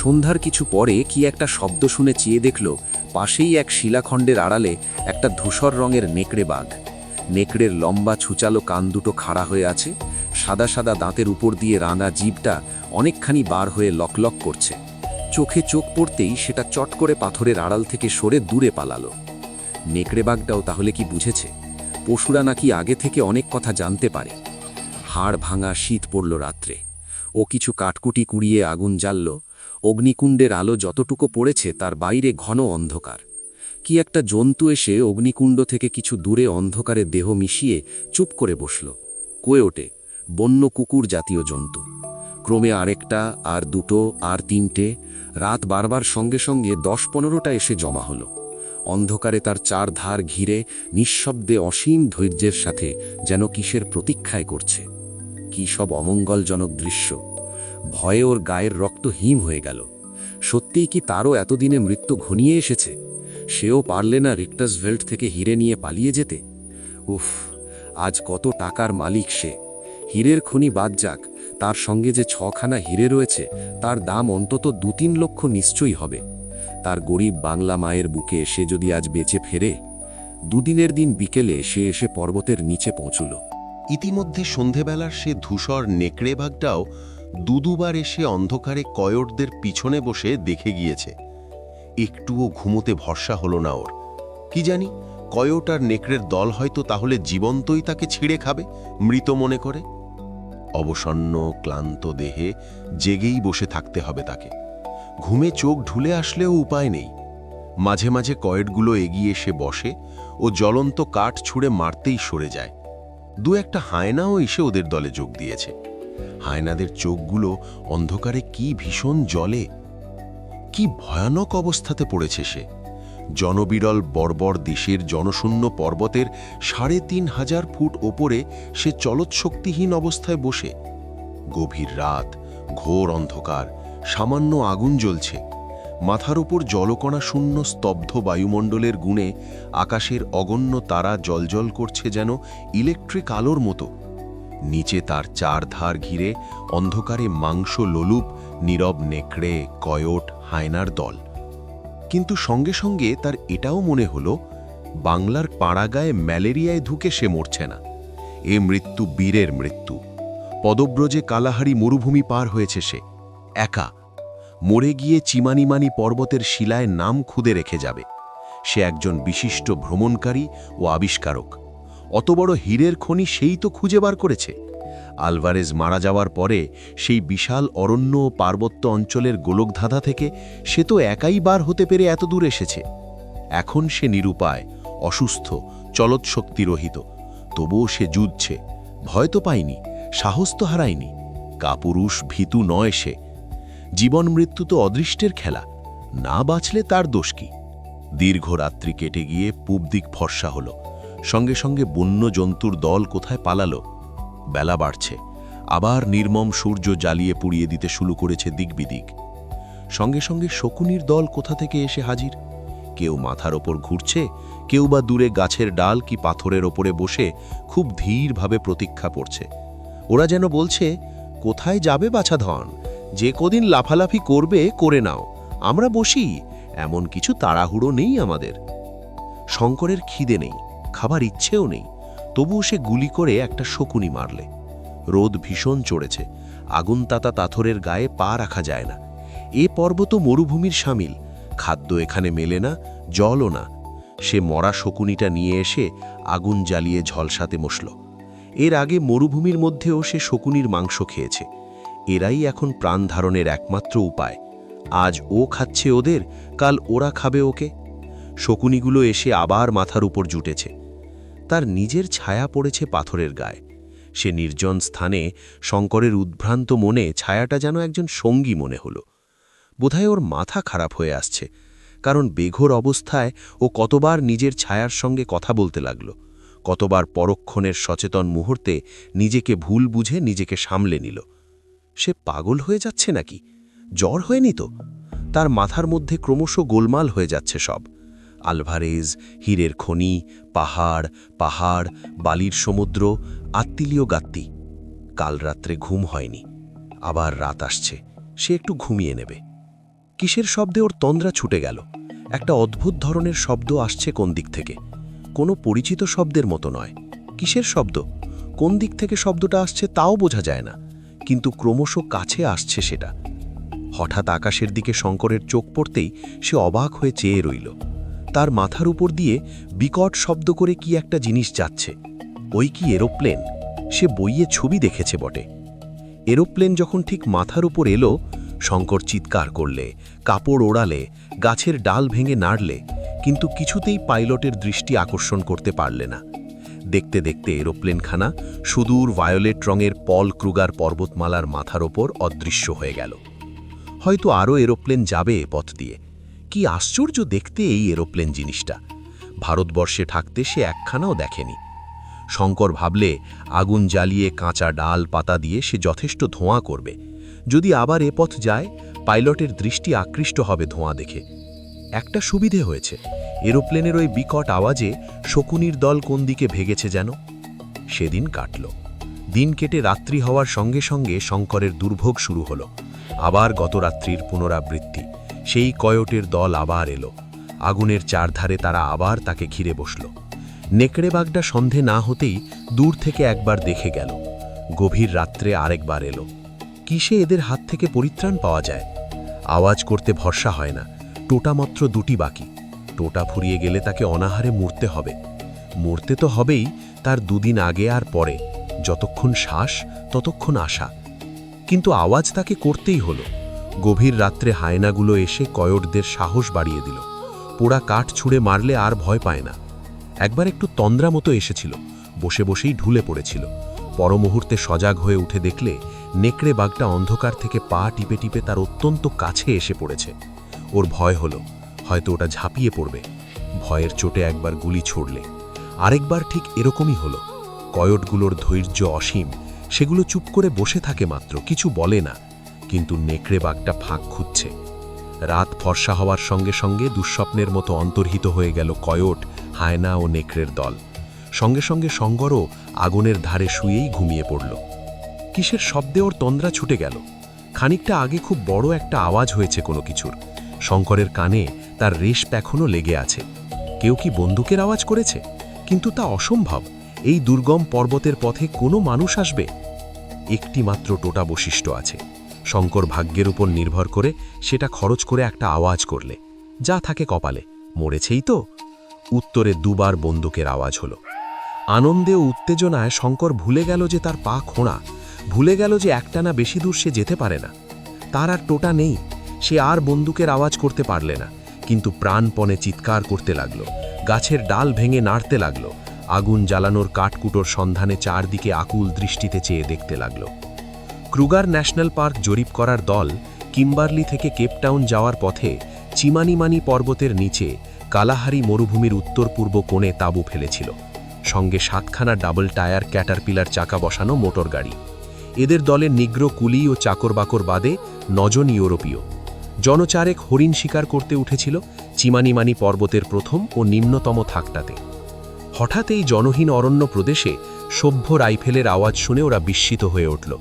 Speaker 3: সন্ধ্যার কিছু পরে কি একটা শব্দ শুনে চেয়ে দেখল পাশেই এক শিলাখণ্ডের আড়ালে একটা ধূসর রঙের নেকড়ে বাঘ। নেকড়ের লম্বা ছুচালো কান দুটো খাড়া হয়ে আছে, সাদা সাদা দাঁতের উপর দিয়ে রাঙা জিভটা অনেকখানি বার হয়ে লকলক করছে। চোখে চোখ পড়তেই সেটা চট করে পাথরের আড়াল থেকে সরে দূরে পালালো। নেকড়ে বাঘটাও তাহলে কি বুঝেছে পশুরা নাকি আগে থেকে অনেক কথা জানতে পারে? হাড় ভাঙা শীত পড়ল রাত্রে। ও কিছু কাঠকুটি কুড়িয়ে আগুন জ্বালল। অগ্নিকুণ্ডের আলো যতটুকু পড়েছে তার বাইরে ঘন অন্ধকার। কি একটা জন্তু এসে অগ্নিকুণ্ড থেকে কিছু দূরে অন্ধকারে দেহ মিশিয়ে চুপ করে বসল। কোয়োটে, বন্য কুকুর জাতীয় জন্তু। ক্রমে আরেকটা, আর দুটো, আর 3টে। রাত বারবার সঙ্গে সঙ্গে 10-15টা এসে জমা হলো। অন্ধকারে তার 4 ধার ঘিরে নিঃশব্দে অসীম ধৈর্যের সাথে যেন কিসের প্রতীক্ষায় করছে। কি সব অমঙ্গলজনক দৃশ্য! ভয়ে ওর গায়ের রক্ত হিম হয়ে গেল। সত্যিই কি তারও এতদিনে মৃত্যু ঘনিয়ে এসেছে? সেও পারলে না রিক্টাসভেল্ট থেকে হিরে নিয়ে পালিয়ে যেতে? উফ, আজ কত টাকার মালিক সে! হীরের খনি বাদ যাক, তার সঙ্গে যে 6খানা হিরে রয়েছে তার দাম অন্তত 2-3 লক্ষ নিশ্চয়ই হবে। তার গরিব বাংলা মায়ের বুকে সে যদি আজ বেঁচে ফেরে। 2 দিনের দিন বিকেলে সে এসে পর্বতের নিচে পৌঁছল।
Speaker 1: ইতিমধ্যে সন্ধেবেলার সে ধূসর নেকড়ে বাঘটাও দুবার এসে অন্ধকারে কয়টদের পিছনে বসে দেখে গিয়েছে। একটুও ঘুমোতে ভরসা হলো না ওর। কি জানি, কয়ট আর নেকড়ের দল হয়তো তাহলে জীবন্তই তাকে ছিঁড়ে খাবে মৃত মনে করে। অবসন্ন ক্লান্ত দেহে জেগেই বসে থাকতে হবে তাকে। ঘুমে চোখ ঢুলে আসলেও উপায় নেই। মাঝে মাঝে কয়েটগুলো এগিয়ে এসে বসে ও জ্বলন্ত কাঠ ছুঁড়ে মারতেই সরে যায়। 2-একটা হায়নাও এসে ওদের দলে যোগ দিয়েছে। হায়নাদের চোখগুলো অন্ধকারে কি ভীষণ জ্বলে! কি ভয়ানক অবস্থাতে পড়েছে সে! জনবিরল বর্বর দেশের জনশূন্য পর্বতের 3500 ফুট ওপরে সে চলৎশক্তিহীন অবস্থায় বসে। গভীর রাত, ঘোর অন্ধকার, সামান্য আগুন জ্বলছে। মাথার উপর জলকণা শূন্য স্তব্ধ বায়ুমণ্ডলের গুণে আকাশের অগণ্য তারা জ্বলজ্বল করছে যেন ইলেকট্রিক আলোর মতো। নিচে তার 4 ধার ঘিরে অন্ধকারে মাংস লোলুপ নীরব নেকড়ে, কয়ট, হায়নার দল। কিন্তু সঙ্গে সঙ্গে তার এটাও মনে হলো, বাংলার পাড়াগায়ে ম্যালেরিয়ায় ধুকে সে মরছে না। এ মৃত্যু বীরের মৃত্যু। পদব্রজে কালাহারি মরুভূমি পার হয়েছে সে একা। মরে গিয়ে চিমানিমানি পর্বতের শিলায় নাম খুদে রেখে যাবে। সে একজন বিশিষ্ট ভ্রমণকারী ও আবিষ্কারক। অত বড় হীরের খনি সেই তো খুঁজে বার করেছে। আলভারেজ মারা যাওয়ার পরে সেই বিশাল অরণ্য ও পার্বত্য অঞ্চলের গোলকধাঁধা থেকে সে তো একাই বার হতে পেরে এত দূর এসেছে। এখন সে নিরুপায়, অসুস্থ, চলৎশক্তিরহিত। তবুও সে যুদ্ধছে। ভয় তো পায়নি, সাহস তো হারায়নি। কাপুরুষ ভীতু নয় সে। জীবন মৃত্যু তো অদৃষ্টের খেলা, না বাঁচলে তার দোষ কি? দীর্ঘ রাত্রি কেটে গিয়ে পূব দিক ফর্সা হলো। সঙ্গে সঙ্গে বন্য জন্তুর দল কোথায় পালালো। বেলা বাড়ছে, আবার নির্মম সূর্য জ্বালিয়ে পুড়িয়ে দিতে শুরু করেছে দিকবিদিক। সঙ্গে সঙ্গে শকুনির দল কোথা থেকে এসে হাজির,
Speaker 3: কেউ মাথার ওপর ঘুরছে, কেউ বা দূরে গাছের ডাল কি পাথরের ওপরে বসে খুব ধীরভাবে প্রতীক্ষা করছে। ওরা যেন বলছে, কোথায় যাবে বাছাধন, যে কদিন লাফালাফি করবে করে নাও, আমরা বসি, এমন কিছু তাড়াহুড়ো নেই আমাদের। শঙ্করের খিদে নেই, খাবার ইচ্ছেও নেই, তবুও সে গুলি করে একটা শকুনি মারলে। রোদ ভীষণ চড়েছে, আগুন তাতা পাথরের গায়ে পা রাখা যায় না। এ পর্বত মরুভূমির সামিল, খাদ্য এখানে মেলে না, জলও না। সে মরা শকুনিটা নিয়ে এসে আগুন জ্বালিয়ে ঝলসাতে বসল। এর আগে মরুভূমির মধ্যেও সে শকুনির মাংস খেয়েছে। এরাই এখন প্রাণ ধারণের একমাত্র উপায়। আজ ও খাচ্ছে ওদের, কাল ওরা খাবে ওকে। শকুনিগুলো এসে আবার মাথার উপর জুটেছে। তার নিজের ছায়া পড়েছে পাথরের গায়ে। সে নির্জন স্থানে শঙ্করের উদ্ভ্রান্ত মনে ছায়াটা যেন একজন সঙ্গী মনে হলো। বোধহয় ওর মাথা খারাপ হয়ে আসছে, কারণ বেঘোর অবস্থায় ও কতবার নিজের ছায়ার সঙ্গে কথা বলতে লাগল, কতবার পরক্ষণের সচেতন মুহূর্তে নিজেকে ভুল বুঝে নিজেকে সামলে নিল। সে পাগল হয়ে যাচ্ছে নাকি? জ্বর হয়নি তো? তার মাথার মধ্যে ক্রমশ গোলমাল হয়ে যাচ্ছে সব। আলভারেজ, হীরের খনি, পাহাড় পাহাড়, বালির সমুদ্র, আত্মিলীয় গাত্তি। কাল রাত্রে ঘুম হয়নি, আবার রাত আসছে, সে একটু ঘুমিয়ে নেবে। কিসের শব্দে ওর তন্দ্রা ছুটে গেল। একটা অদ্ভুত ধরনের শব্দ আসছে কোন দিক থেকে, কোনো পরিচিত শব্দের মতো নয়। কিসের শব্দ? কোন দিক থেকে শব্দটা আসছে তাও বোঝা যায় না, কিন্তু ক্রমশ কাছে আসছে সেটা। হঠাৎ আকাশের দিকে শঙ্করের চোখ পড়তেই সে অবাক হয়ে চেয়ে রইল। তার মাথার উপর দিয়ে বিকট শব্দ করে কি একটা জিনিস যাচ্ছে। ওই কি এরোপ্লেন? সে বইয়ে ছবি দেখেছে বটে। এরোপ্লেন যখন ঠিক মাথার উপর এলো, শঙ্কর চিৎকার করলে, কাপড় ওড়ালে, গাছের ডাল ভেঙে নাড়লে, কিন্তু কিছুতেই পাইলটের দৃষ্টি আকর্ষণ করতে পারলে না। দেখতে দেখতে এরোপ্লেনখানা সুদূর ভায়োলেট রঙের পল ক্রুগার পর্বতমালার মাথার ওপর অদৃশ্য হয়ে গেল। হয়তো আরও এরোপ্লেন যাবে এ পথ দিয়ে। কি আশ্চর্য দেখতে এই এরোপ্লেন জিনিসটা! ভারতবর্ষে থাকতে সে একখানাও দেখেনি। শঙ্কর ভাবলে, আগুন জ্বালিয়ে কাঁচা ডাল পাতা দিয়ে সে যথেষ্ট ধোঁয়া করবে। যদি আবার এ পথ যায়, পাইলটের দৃষ্টি আকৃষ্ট হবে ধোঁয়া দেখে। একটা সুবিধে হয়েছে, এরোপ্লেনের ওই বিকট আওয়াজে শকুনির দল কোন দিকে ভেগেছে যেন। সেদিন কাটল। দিন কেটে রাত্রি হওয়ার সঙ্গে সঙ্গে শঙ্করের দুর্ভোগ শুরু হলো। আবার গতরাত্রির পুনরাবৃত্তি। সেই কয়টের দল আবার এলো। আগুনের চারধারে তারা আবার তাকে ঘিরে বসল। নেকড়ে বাঘটা সন্ধে না হতেই দূর থেকে একবার দেখে গেল। গভীর রাত্রে আরেকবার এলো। কিসে এদের হাত থেকে পরিত্রাণ পাওয়া যায়? আওয়াজ করতে ভরসা হয় না। টোটা মাত্র দুটি বাকি। টোটা ফুরিয়ে গেলে তাকে অনাহারে মরতে হবে। মরতে তো হবেই, তার দুদিন আগে আর পরে। যতক্ষণ শ্বাস ততক্ষণ আশা। কিন্তু আওয়াজ তাকে করতেই হলো। গভীর রাত্রে হায়নাগুলো এসে কয়টদের সাহস বাড়িয়ে দিল। পোড়া কাঠ ছুঁড়ে মারলে আর ভয় পায় না। একবার একটু তন্দ্রা মতো এসেছিল, বসে বসেই ঢুলে পড়েছিল। পরমুহূর্তে সজাগ হয়ে উঠে দেখলে নেকড়ে বাঘটা অন্ধকার থেকে পা টিপে টিপে তার অত্যন্ত কাছে এসে পড়েছে। ওর ভয় হলো, হয়তো ওটা ঝাঁপিয়ে পড়বে। ভয়ের চোটে একবার গুলি ছুড়লে, আরেকবার ঠিক এরকমই হলো। কয়টগুলোর ধৈর্য অসীম, সেগুলো চুপ করে বসে থাকে মাত্র, কিছু বলে না। কিন্তু নেকড়ে বাঘটা ফাঁক খুঁজছে। রাত ফর্সা হওয়ার সঙ্গে সঙ্গে দুঃস্বপ্নের মতো অন্তর্হিত হয়ে গেল কয়ট, হায়না ও নেকড়ের দল। সঙ্গে সঙ্গে শঙ্করও আগুনের ধারে শুয়েই ঘুমিয়ে পড়ল। কিসের শব্দে ওর তন্দ্রা ছুটে গেল। খানিকটা আগে খুব বড় একটা আওয়াজ হয়েছে কোনো কিছুর। শঙ্করের কানে তার রেশ এখনও লেগে আছে। কেউ কি বন্দুকের আওয়াজ করেছে? কিন্তু তা অসম্ভব। এই দুর্গম পর্বতের পথে কোনো মানুষ আসবে? একটি মাত্র টোটা বশিষ্ঠ আছে। শঙ্কর ভাগ্যের উপর নির্ভর করে সেটা খরচ করে একটা আওয়াজ করলে, যা থাকে কপালে, মরেছেই তো। উত্তরে দুবার বন্দুকের আওয়াজ হলো। আনন্দে ও উত্তেজনায় শঙ্কর ভুলে গেল যে তার পা খোঁড়া, ভুলে গেল যে একটানা বেশি দূর সে যেতে পারে না। তার আর টোটা নেই, সে আর বন্দুকের আওয়াজ করতে পারলে না। কিন্তু প্রাণপণে চিৎকার করতে লাগলো, গাছের ডাল ভেঙে নাড়তে লাগলো, আগুন জ্বালানোর কাঠকুটোর সন্ধানে চারদিকে আকুল দৃষ্টিতে চেয়ে দেখতে লাগলো। ক্রুগার ন্যাশনাল পার্ক জরিপ করার দল কিম্বারলি থেকে কেপটাউন যাওয়ার পথে চিমানিমানি পর্বতের নিচে কালাহারি মরুভূমির উত্তর পূর্ব কোণে তাঁবু ফেলেছিল। সঙ্গে 7খানা ডাবল টায়ার ক্যাটারপিলার চাকা বসানো মোটর গাড়ি। এদের দলের নিগ্রো কুলি ও চাকর বাকর বাদে 9 জন ইউরোপীয়। জনচারেক হরিণ শিকার করতে উঠেছিল, চিমানিমানি পর্বতের প্রথম ও নিম্নতম থাকটাতে। হঠাৎ এই জনহীন অরণ্য প্রদেশে সভ্য রাইফেলের আওয়াজ শুনে ওরা বিস্মিত হয়ে উঠল,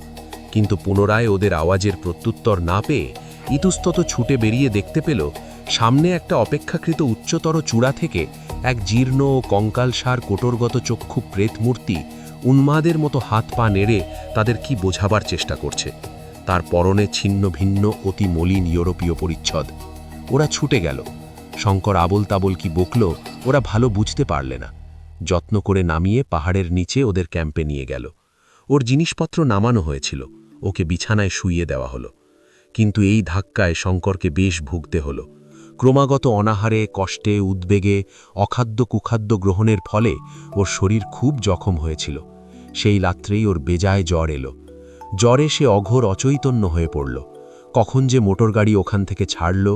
Speaker 3: কিন্তু পুনরায় ওদের আওয়াজের প্রত্যুত্তর না পেয়ে ইতস্তত ছুটে বেরিয়ে দেখতে পেল সামনে একটা অপেক্ষাকৃত উচ্চতর চূড়া থেকে এক জীর্ণ ও কঙ্কালসার কোটরগত চক্ষু প্রেতমূর্তি উন্মাদের মতো হাত পা নেড়ে তাদের কি বোঝাবার চেষ্টা করছে। তার পরনে ছিন্ন ভিন্ন অতি মলিন ইউরোপীয় পরিচ্ছদ। ওরা ছুটে গেল। শঙ্কর আবল তাবল কি বকল ওরা ভালো বুঝতে পারলে না। যত্ন করে নামিয়ে পাহাড়ের নিচে ওদের ক্যাম্পে নিয়ে গেল। ওর জিনিসপত্র নামানো হয়েছিল, ওকে বিছানায় শুইয়ে দেওয়া হলো। কিন্তু এই ধাক্কায় শঙ্করকে বেশ ভুগতে হলো। ক্রমাগত অনাহারে, কষ্টে, উদ্বেগে, অখাদ্য কুখাদ্য গ্রহণের ফলে ওর শরীর খুব জখম হয়েছিল। সেই রাত্রেই ওর বেজায় জ্বর এলো। জ্বরে সে অঘোর অচৈতন্য হয়ে পড়ল। কখন যে মোটরগাড়ি ওখান থেকে ছাড়ল,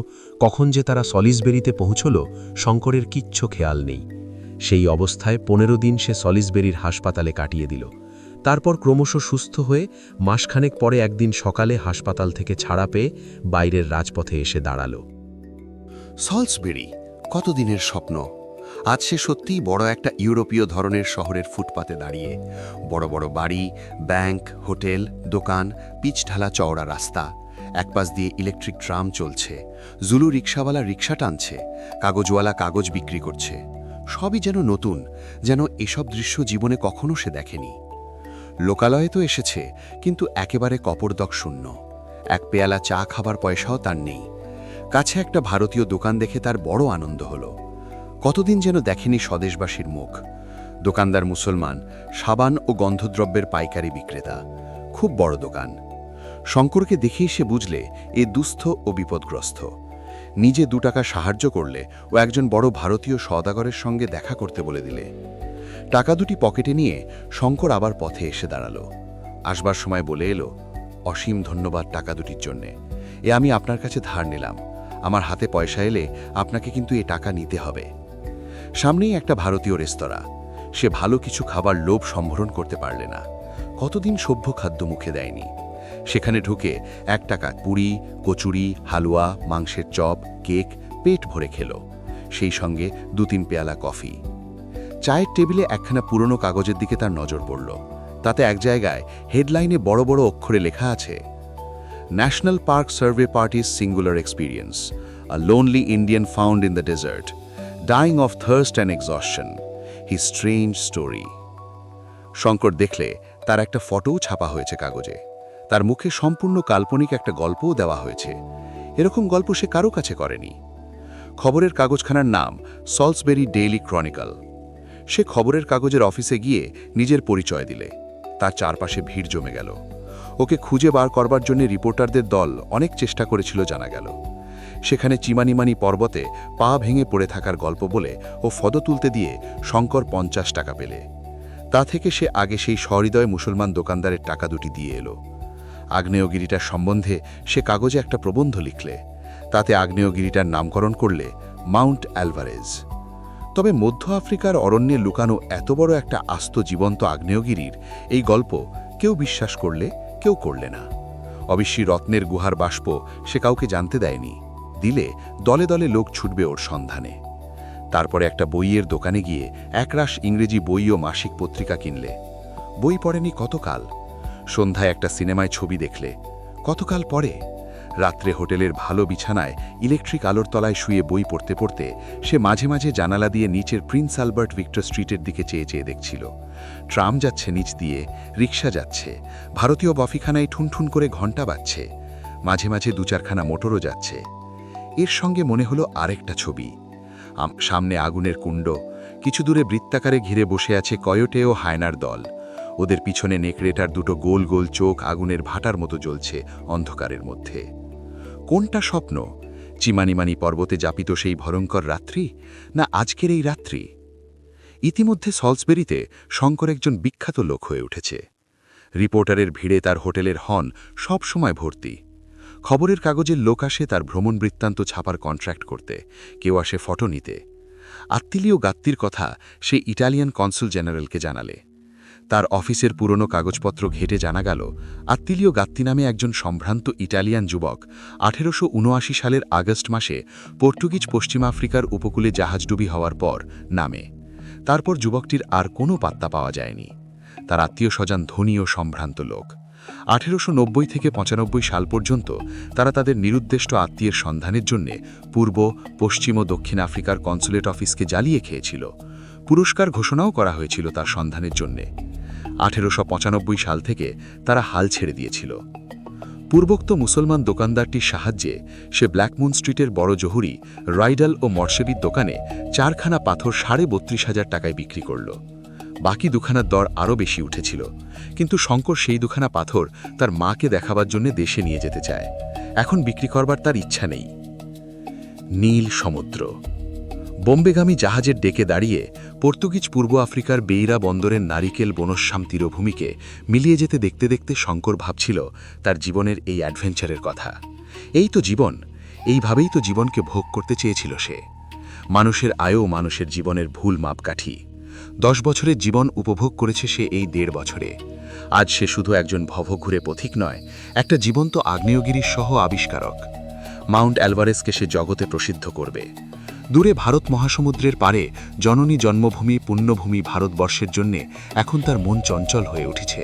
Speaker 3: কখন যে তারা সলিসবেরিতে পৌঁছল, শঙ্করের কিচ্ছু খেয়াল নেই। সেই অবস্থায় 15 দিন সে সলিসবেরির হাসপাতালে কাটিয়ে দিল। তারপর ক্রমশ সুস্থ হয়ে মাসখানেক পরে একদিন সকালে হাসপাতাল থেকে ছাড়া পেয়ে বাইরের রাজপথে এসে দাঁড়াল।
Speaker 1: সলিসবেরি, কতদিনের স্বপ্ন! আজ সে সত্যিই বড় একটা ইউরোপীয় ধরনের শহরের ফুটপাতে দাঁড়িয়ে। বড় বড় বাড়ি, ব্যাংক, হোটেল, দোকান, পিচঢালা চওড়া রাস্তা। একপাশ দিয়ে ইলেকট্রিক ট্রাম চলছে, জুলু রিকশাওয়ালা রিকশা টানছে, কাগজওয়ালা কাগজ বিক্রি করছে। সবই যেন নতুন, যেন এসব দৃশ্য জীবনে কখনো সে দেখেনি। লোকালয়ে তো এসেছে, কিন্তু একেবারে কপরদক শূন্য। এক পেয়ালা চা খাবার পয়সাও তার নেই। কাছে একটা ভারতীয় দোকান দেখে তার বড় আনন্দ হলো। কতদিন যেন দেখেনি স্বদেশবাসীর মুখ। দোকানদার মুসলমান, সাবান ও গন্ধদ্রব্যের পাইকারি বিক্রেতা। খুব বড় দোকান। শঙ্করকে দেখেই সে বুঝলে এ দুস্থ ও বিপদগ্রস্ত। নিজে 2 টাকা সাহায্য করলে ও একজন বড় ভারতীয় সওদাগরের সঙ্গে দেখা করতে বলে দিলে। টাকা দুটি পকেটে নিয়ে শঙ্কর আবার পথে এসে দাঁড়ালো। আসবার সময় বলে এলো, অসীম ধন্যবাদ টাকা দুটির জন্যে। এ আমি আপনার কাছে ধার নিলাম। আমার হাতে পয়সা এলে আপনাকে কিন্তু এ টাকা নিতে হবে। সামনেই একটা ভারতীয় রেস্তোরাঁ। সে ভালো কিছু খাবার লোভ সম্ভরণ করতে পারলে না। কতদিন সভ্য খাদ্য মুখে দেয়নি। সেখানে ঢুকে 1 টাকা পুরি, কচুরি, হালুয়া, মাংসের চপ, কেক পেট ভরে খেল। সেই সঙ্গে 2-3 পেয়ালা কফি। চায়ের টেবিলে একখানা পুরনো কাগজের দিকে তার নজর পড়ল। তাতে এক জায়গায় হেডলাইনে বড় বড় অক্ষরে লেখা আছে, national park survey parties singular experience, a lonely Indian found in the desert, dying of thirst and exhaustion, he strange story. Shankar দেখলে তার একটা ফটোও ছাপা হয়েছে কাগজে। তার মুখে সম্পূর্ণ কাল্পনিক একটা গল্পও দেওয়া হয়েছে। এরকম গল্প সে কারো কাছে করেনি। খবরের কাগজখানার নাম সলিসবেরি ডেইলি ক্রনিকল। সে খবরের কাগজের অফিসে গিয়ে নিজের পরিচয় দিলে। তার চারপাশে ভিড় জমে গেল। ওকে খুঁজে বার করবার জন্য রিপোর্টারদের দল অনেক চেষ্টা করেছিল জানা গেল। সেখানে চিমানিমানি পর্বতে পা ভেঙে পড়ে থাকার গল্প বলে ও ফটো তুলতে দিয়ে শঙ্কর 50 টাকা পেলে। তা থেকে সে আগে সেই সহৃদয় মুসলমান দোকানদারের টাকা দুটি দিয়ে এলো। আগ্নেয়গিরিটার সম্বন্ধে সে কাগজে একটা প্রবন্ধ লিখলে। তাতে আগ্নেয়গিরিটার নামকরণ করলে মাউন্ট অ্যালভারেজ। তবে মধ্য আফ্রিকার অরণ্যে লুকানো এত বড় একটা আস্ত জীবন্ত আগ্নেয়গিরির এই গল্প কেউ বিশ্বাস করলে, কেউ করলে না। অবশ্যই রত্নের গুহার বাষ্প সে কাউকে জানতে দেয়নি। দিলে দলে দলে লোক ছুটবে ওর সন্ধানে। তারপরে একটা বইয়ের দোকানে গিয়ে একরাশ ইংরেজি বই ও মাসিক পত্রিকা কিনলে। বই পড়েনি কতকাল। সন্ধ্যায় একটা সিনেমায় ছবি দেখলে। কতকাল পরে রাত্রে হোটেলের ভালো বিছানায় ইলেকট্রিক আলোর তলায় শুয়ে বই পড়তে পড়তে সে মাঝে মাঝে জানালা দিয়ে নিচের প্রিন্স আলবার্ট ভিক্টর স্ট্রিটের দিকে চেয়ে চেয়ে দেখছিল। ট্রাম যাচ্ছে নিচ দিয়ে, রিকশা যাচ্ছে, ভারতীয় বফিখানায় ঠুনঠুন করে ঘণ্টা বাজছে, মাঝে মাঝে 2-4খানা মোটরও যাচ্ছে। এর সঙ্গে মনে হলো আরেকটা ছবি। সামনে আগুনের কুণ্ড, কিছু দূরে বৃত্তাকারে ঘিরে বসে আছে কয়োটে ও হায়নার দল। ওদের পিছনে নেকড়েটার 2 গোল গোল চোখ আগুনের ভাটার মতো জ্বলছে অন্ধকারের মধ্যে। কোনটা স্বপ্ন? চিমানিমানি পর্বতে যাপিত সেই ভয়ঙ্কর রাত্রি, না আজকের এই রাত্রি? ইতিমধ্যে সলিসবেরিতে শঙ্কর একজন বিখ্যাত লোক হয়ে উঠেছে। রিপোর্টারের ভিড়ে তার হোটেলের হন সব সময় ভর্তি। খবরের কাগজের লোক আসে তার ভ্রমণ বৃত্তান্ত ছাপার কন্ট্রাক্ট করতে, কেউ আসে ফটো নিতে। আত্মীয় গাত্তির কথা সে ইটালিয়ান কনসুল জেনারেলকে জানালে।
Speaker 3: তার অফিসের পুরনো কাগজপত্র ঘেটে জানা গেল আত্তিলিও গাত্তি নামে একজন সম্ভ্রান্ত ইটালিয়ান যুবক 1879 সালের আগস্ট মাসে পর্তুগিজ পশ্চিম আফ্রিকার উপকূলে জাহাজডুবি হওয়ার পর নামে। তারপর যুবকটির আর কোনো পাত্তা পাওয়া যায়নি। তার আত্মীয় স্বজন ধনী ও সম্ভ্রান্ত লোক। 1890 থেকে 95 সাল পর্যন্ত তারা তাদের নিরুদ্দেষ্ট আত্মীয়ের সন্ধানের জন্য পূর্ব, পশ্চিম ও দক্ষিণ আফ্রিকার কনসুলেট অফিসকে জ্বালিয়ে খেয়েছিল। পুরস্কার ঘোষণাও করা হয়েছিল তার সন্ধানের জন্যে। 1895 সাল থেকে তারা হাল ছেড়ে দিয়েছিল। পূর্বোক্ত মুসলমান দোকানদারটির সাহায্যে সে ব্ল্যাকমুন স্ট্রিটের বড় জহুরি রাইডাল ও মর্শেবির দোকানে 4খানা পাথর 32,500 টাকায় বিক্রি করল। বাকি দুখানার দর আরও বেশি উঠেছিল, কিন্তু শঙ্কর সেই দুখানা পাথর তার মাকে দেখাবার জন্য দেশে নিয়ে যেতে চায়। এখন বিক্রি করবার তার ইচ্ছা নেই। নীল সমুদ্র। বোম্বেগামী জাহাজের ডেকে দাঁড়িয়ে পর্তুগিজ পূর্ব আফ্রিকার বেইরা বন্দরের নারিকেল বনশ্যাম তীরভূমিকে মিলিয়ে যেতে দেখতে দেখতে শঙ্কর ভাবছিল তার জীবনের এই অ্যাডভেঞ্চারের কথা। এই তো জীবন, এইভাবেই তো জীবনকে ভোগ করতে চেয়েছিল সে। মানুষের আয়ও মানুষের জীবনের ভুল মাপকাঠি। 10 বছরের জীবন উপভোগ করেছে সে এই 1.5 বছরে। আজ সে শুধু একজন ভবঘুরে পথিক নয়, একটা জীবন্ত আগ্নেয়গিরির সহ আবিষ্কারক। মাউন্ট অ্যালভারেজকে সে জগতে প্রসিদ্ধ করবে। দূরে ভারত মহাসমুদ্রের পারে জননী জন্মভূমি পুণ্যভূমি ভারতবর্ষের জন্যে এখন তার মন চঞ্চল হয়ে উঠেছে।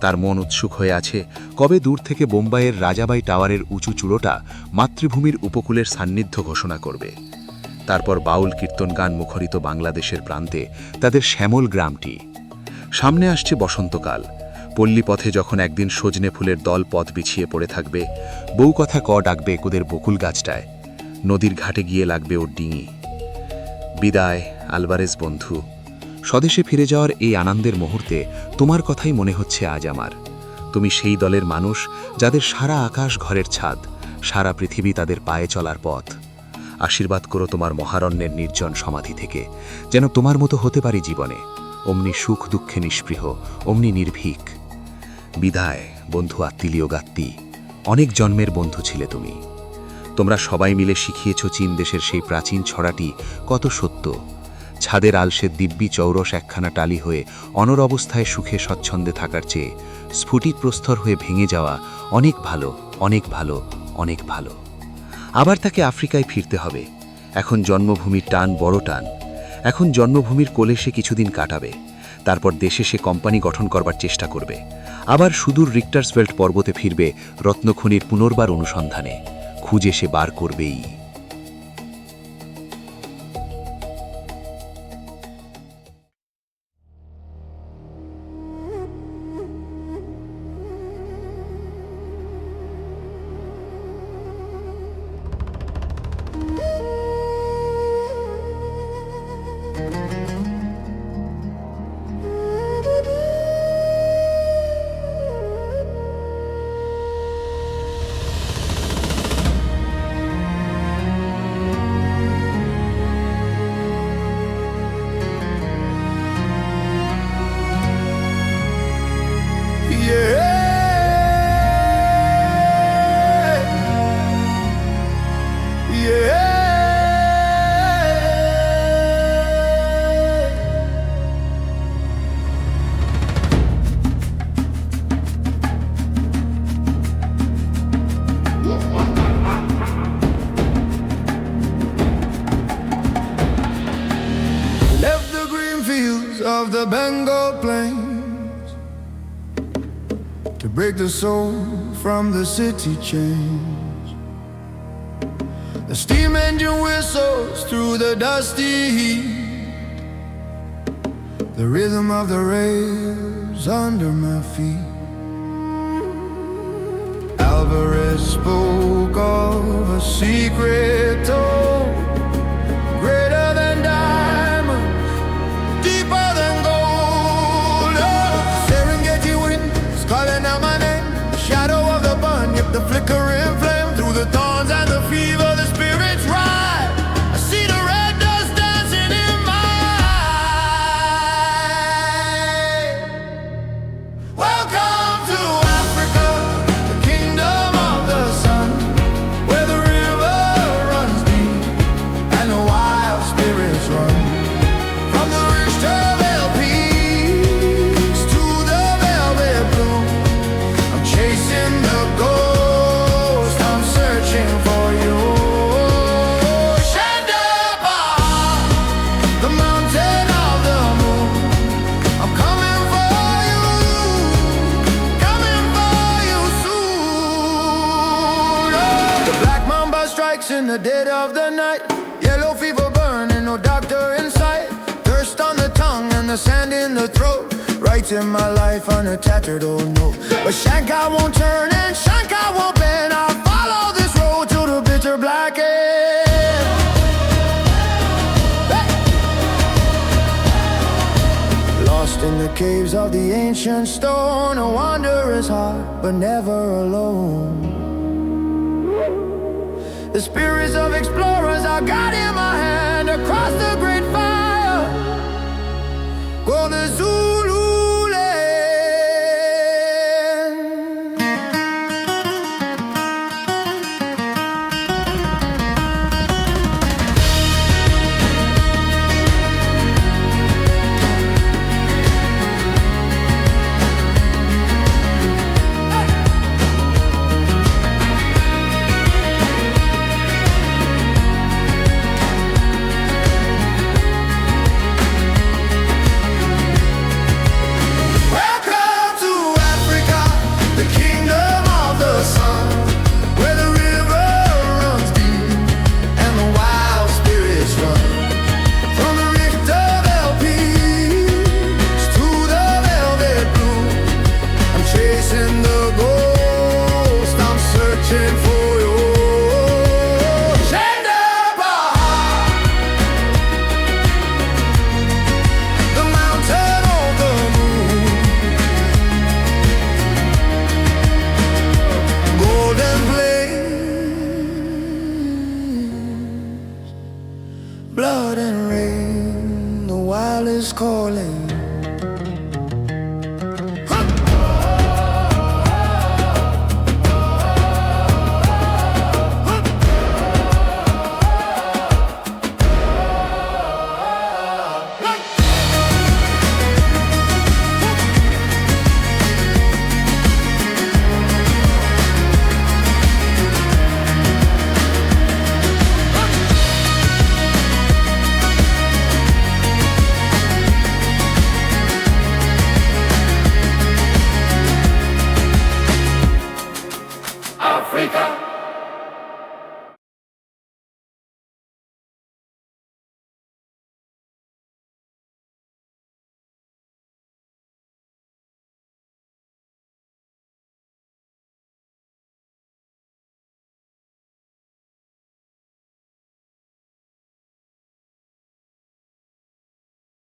Speaker 3: তার মন উৎসুক হয়ে আছে কবে দূর থেকে বোম্বাইয়ের রাজাবাই টাওয়ারের উঁচু চূড়োটা মাতৃভূমির উপকূলের সান্নিধ্য ঘোষণা করবে। তারপর বাউল কীর্তন গান মুখরিত বাংলাদেশের প্রান্তে তাদের শ্যামল গ্রামটি। সামনে আসছে বসন্তকাল। পল্লীপথে যখন একদিন সজনে ফুলের দল পথ বিছিয়ে পড়ে থাকবে, বউ কথা ডাকবে একুদের বকুল গাছটায়। নদীর ঘাটে গিয়ে লাগবে ওর ডিঙি। বিদায় আলভারেজ বন্ধু। স্বদেশে ফিরে যাওয়ার এই আনন্দের মুহূর্তে তোমার কথাই মনে হচ্ছে আজ আমার। তুমি সেই দলের মানুষ যাদের সারা আকাশ ঘরের ছাদ, সারা পৃথিবী তাদের পায়ে চলার পথ। আশীর্বাদ করো তোমার মহারণ্যের নির্জন সমাধি থেকে, যেন তোমার মতো হতে পারি জীবনে, অমনি সুখ দুঃখে নিষ্পৃহ, অমনি নির্ভীক। বিদায় বন্ধু আত্তিলিও গাত্তি। অনেক জন্মের বন্ধু ছিলে তুমি। তোমরা সবাই মিলে শিখিয়েছ চীন দেশের সেই প্রাচীন ছড়াটি কত সত্য। ছাদের আলসের দিব্যি চৌরস একখানা টালি হয়ে অনর অবস্থায় সুখে স্বচ্ছন্দে থাকার চেয়ে স্ফুটিক প্রস্তর হয়ে ভেঙে যাওয়া অনেক ভালো, অনেক ভালো, অনেক ভালো। আবার তাকে আফ্রিকায় ফিরতে হবে। এখন জন্মভূমির টান বড় টান। এখন জন্মভূমির কোলে সে কিছুদিন কাটাবে। তারপর দেশে সে কোম্পানি গঠন করবার চেষ্টা করবে। আবার সুদূর রিক্টার্সভেল্ট পর্বতে ফিরবে রত্নখনির পুনর্বার অনুসন্ধানে। খুঁজে সে বার করবেই।
Speaker 6: Of the Bengal plains to break the soul from the city chains. The steam engine whistles through the dusty heat, the rhythm of the rails under my feet. Alvarez spoke of a secret told, greater than diamonds, deeper than gold. Oh, Serengeti wind is calling out my name. Shadow of the bunyip, the flickering flame. Through the thorns and the fever, the spirits ride. I see the red dust dancing in my eyes. Welcome to Africa, the kingdom of the sun, where the river runs deep in the dead of the night. Yellow fever burning, no doctor in sight. Thirst on the tongue and the sand in the throat. Writing my life on a tattered old note. But Shankar won't turn and Shankar won't bend. I'll follow this road to the bitter black end. Hey! Lost in the caves of the ancient stone, a wanderer's heart, but never alone. The spirits of explorers are guiding my hand across the great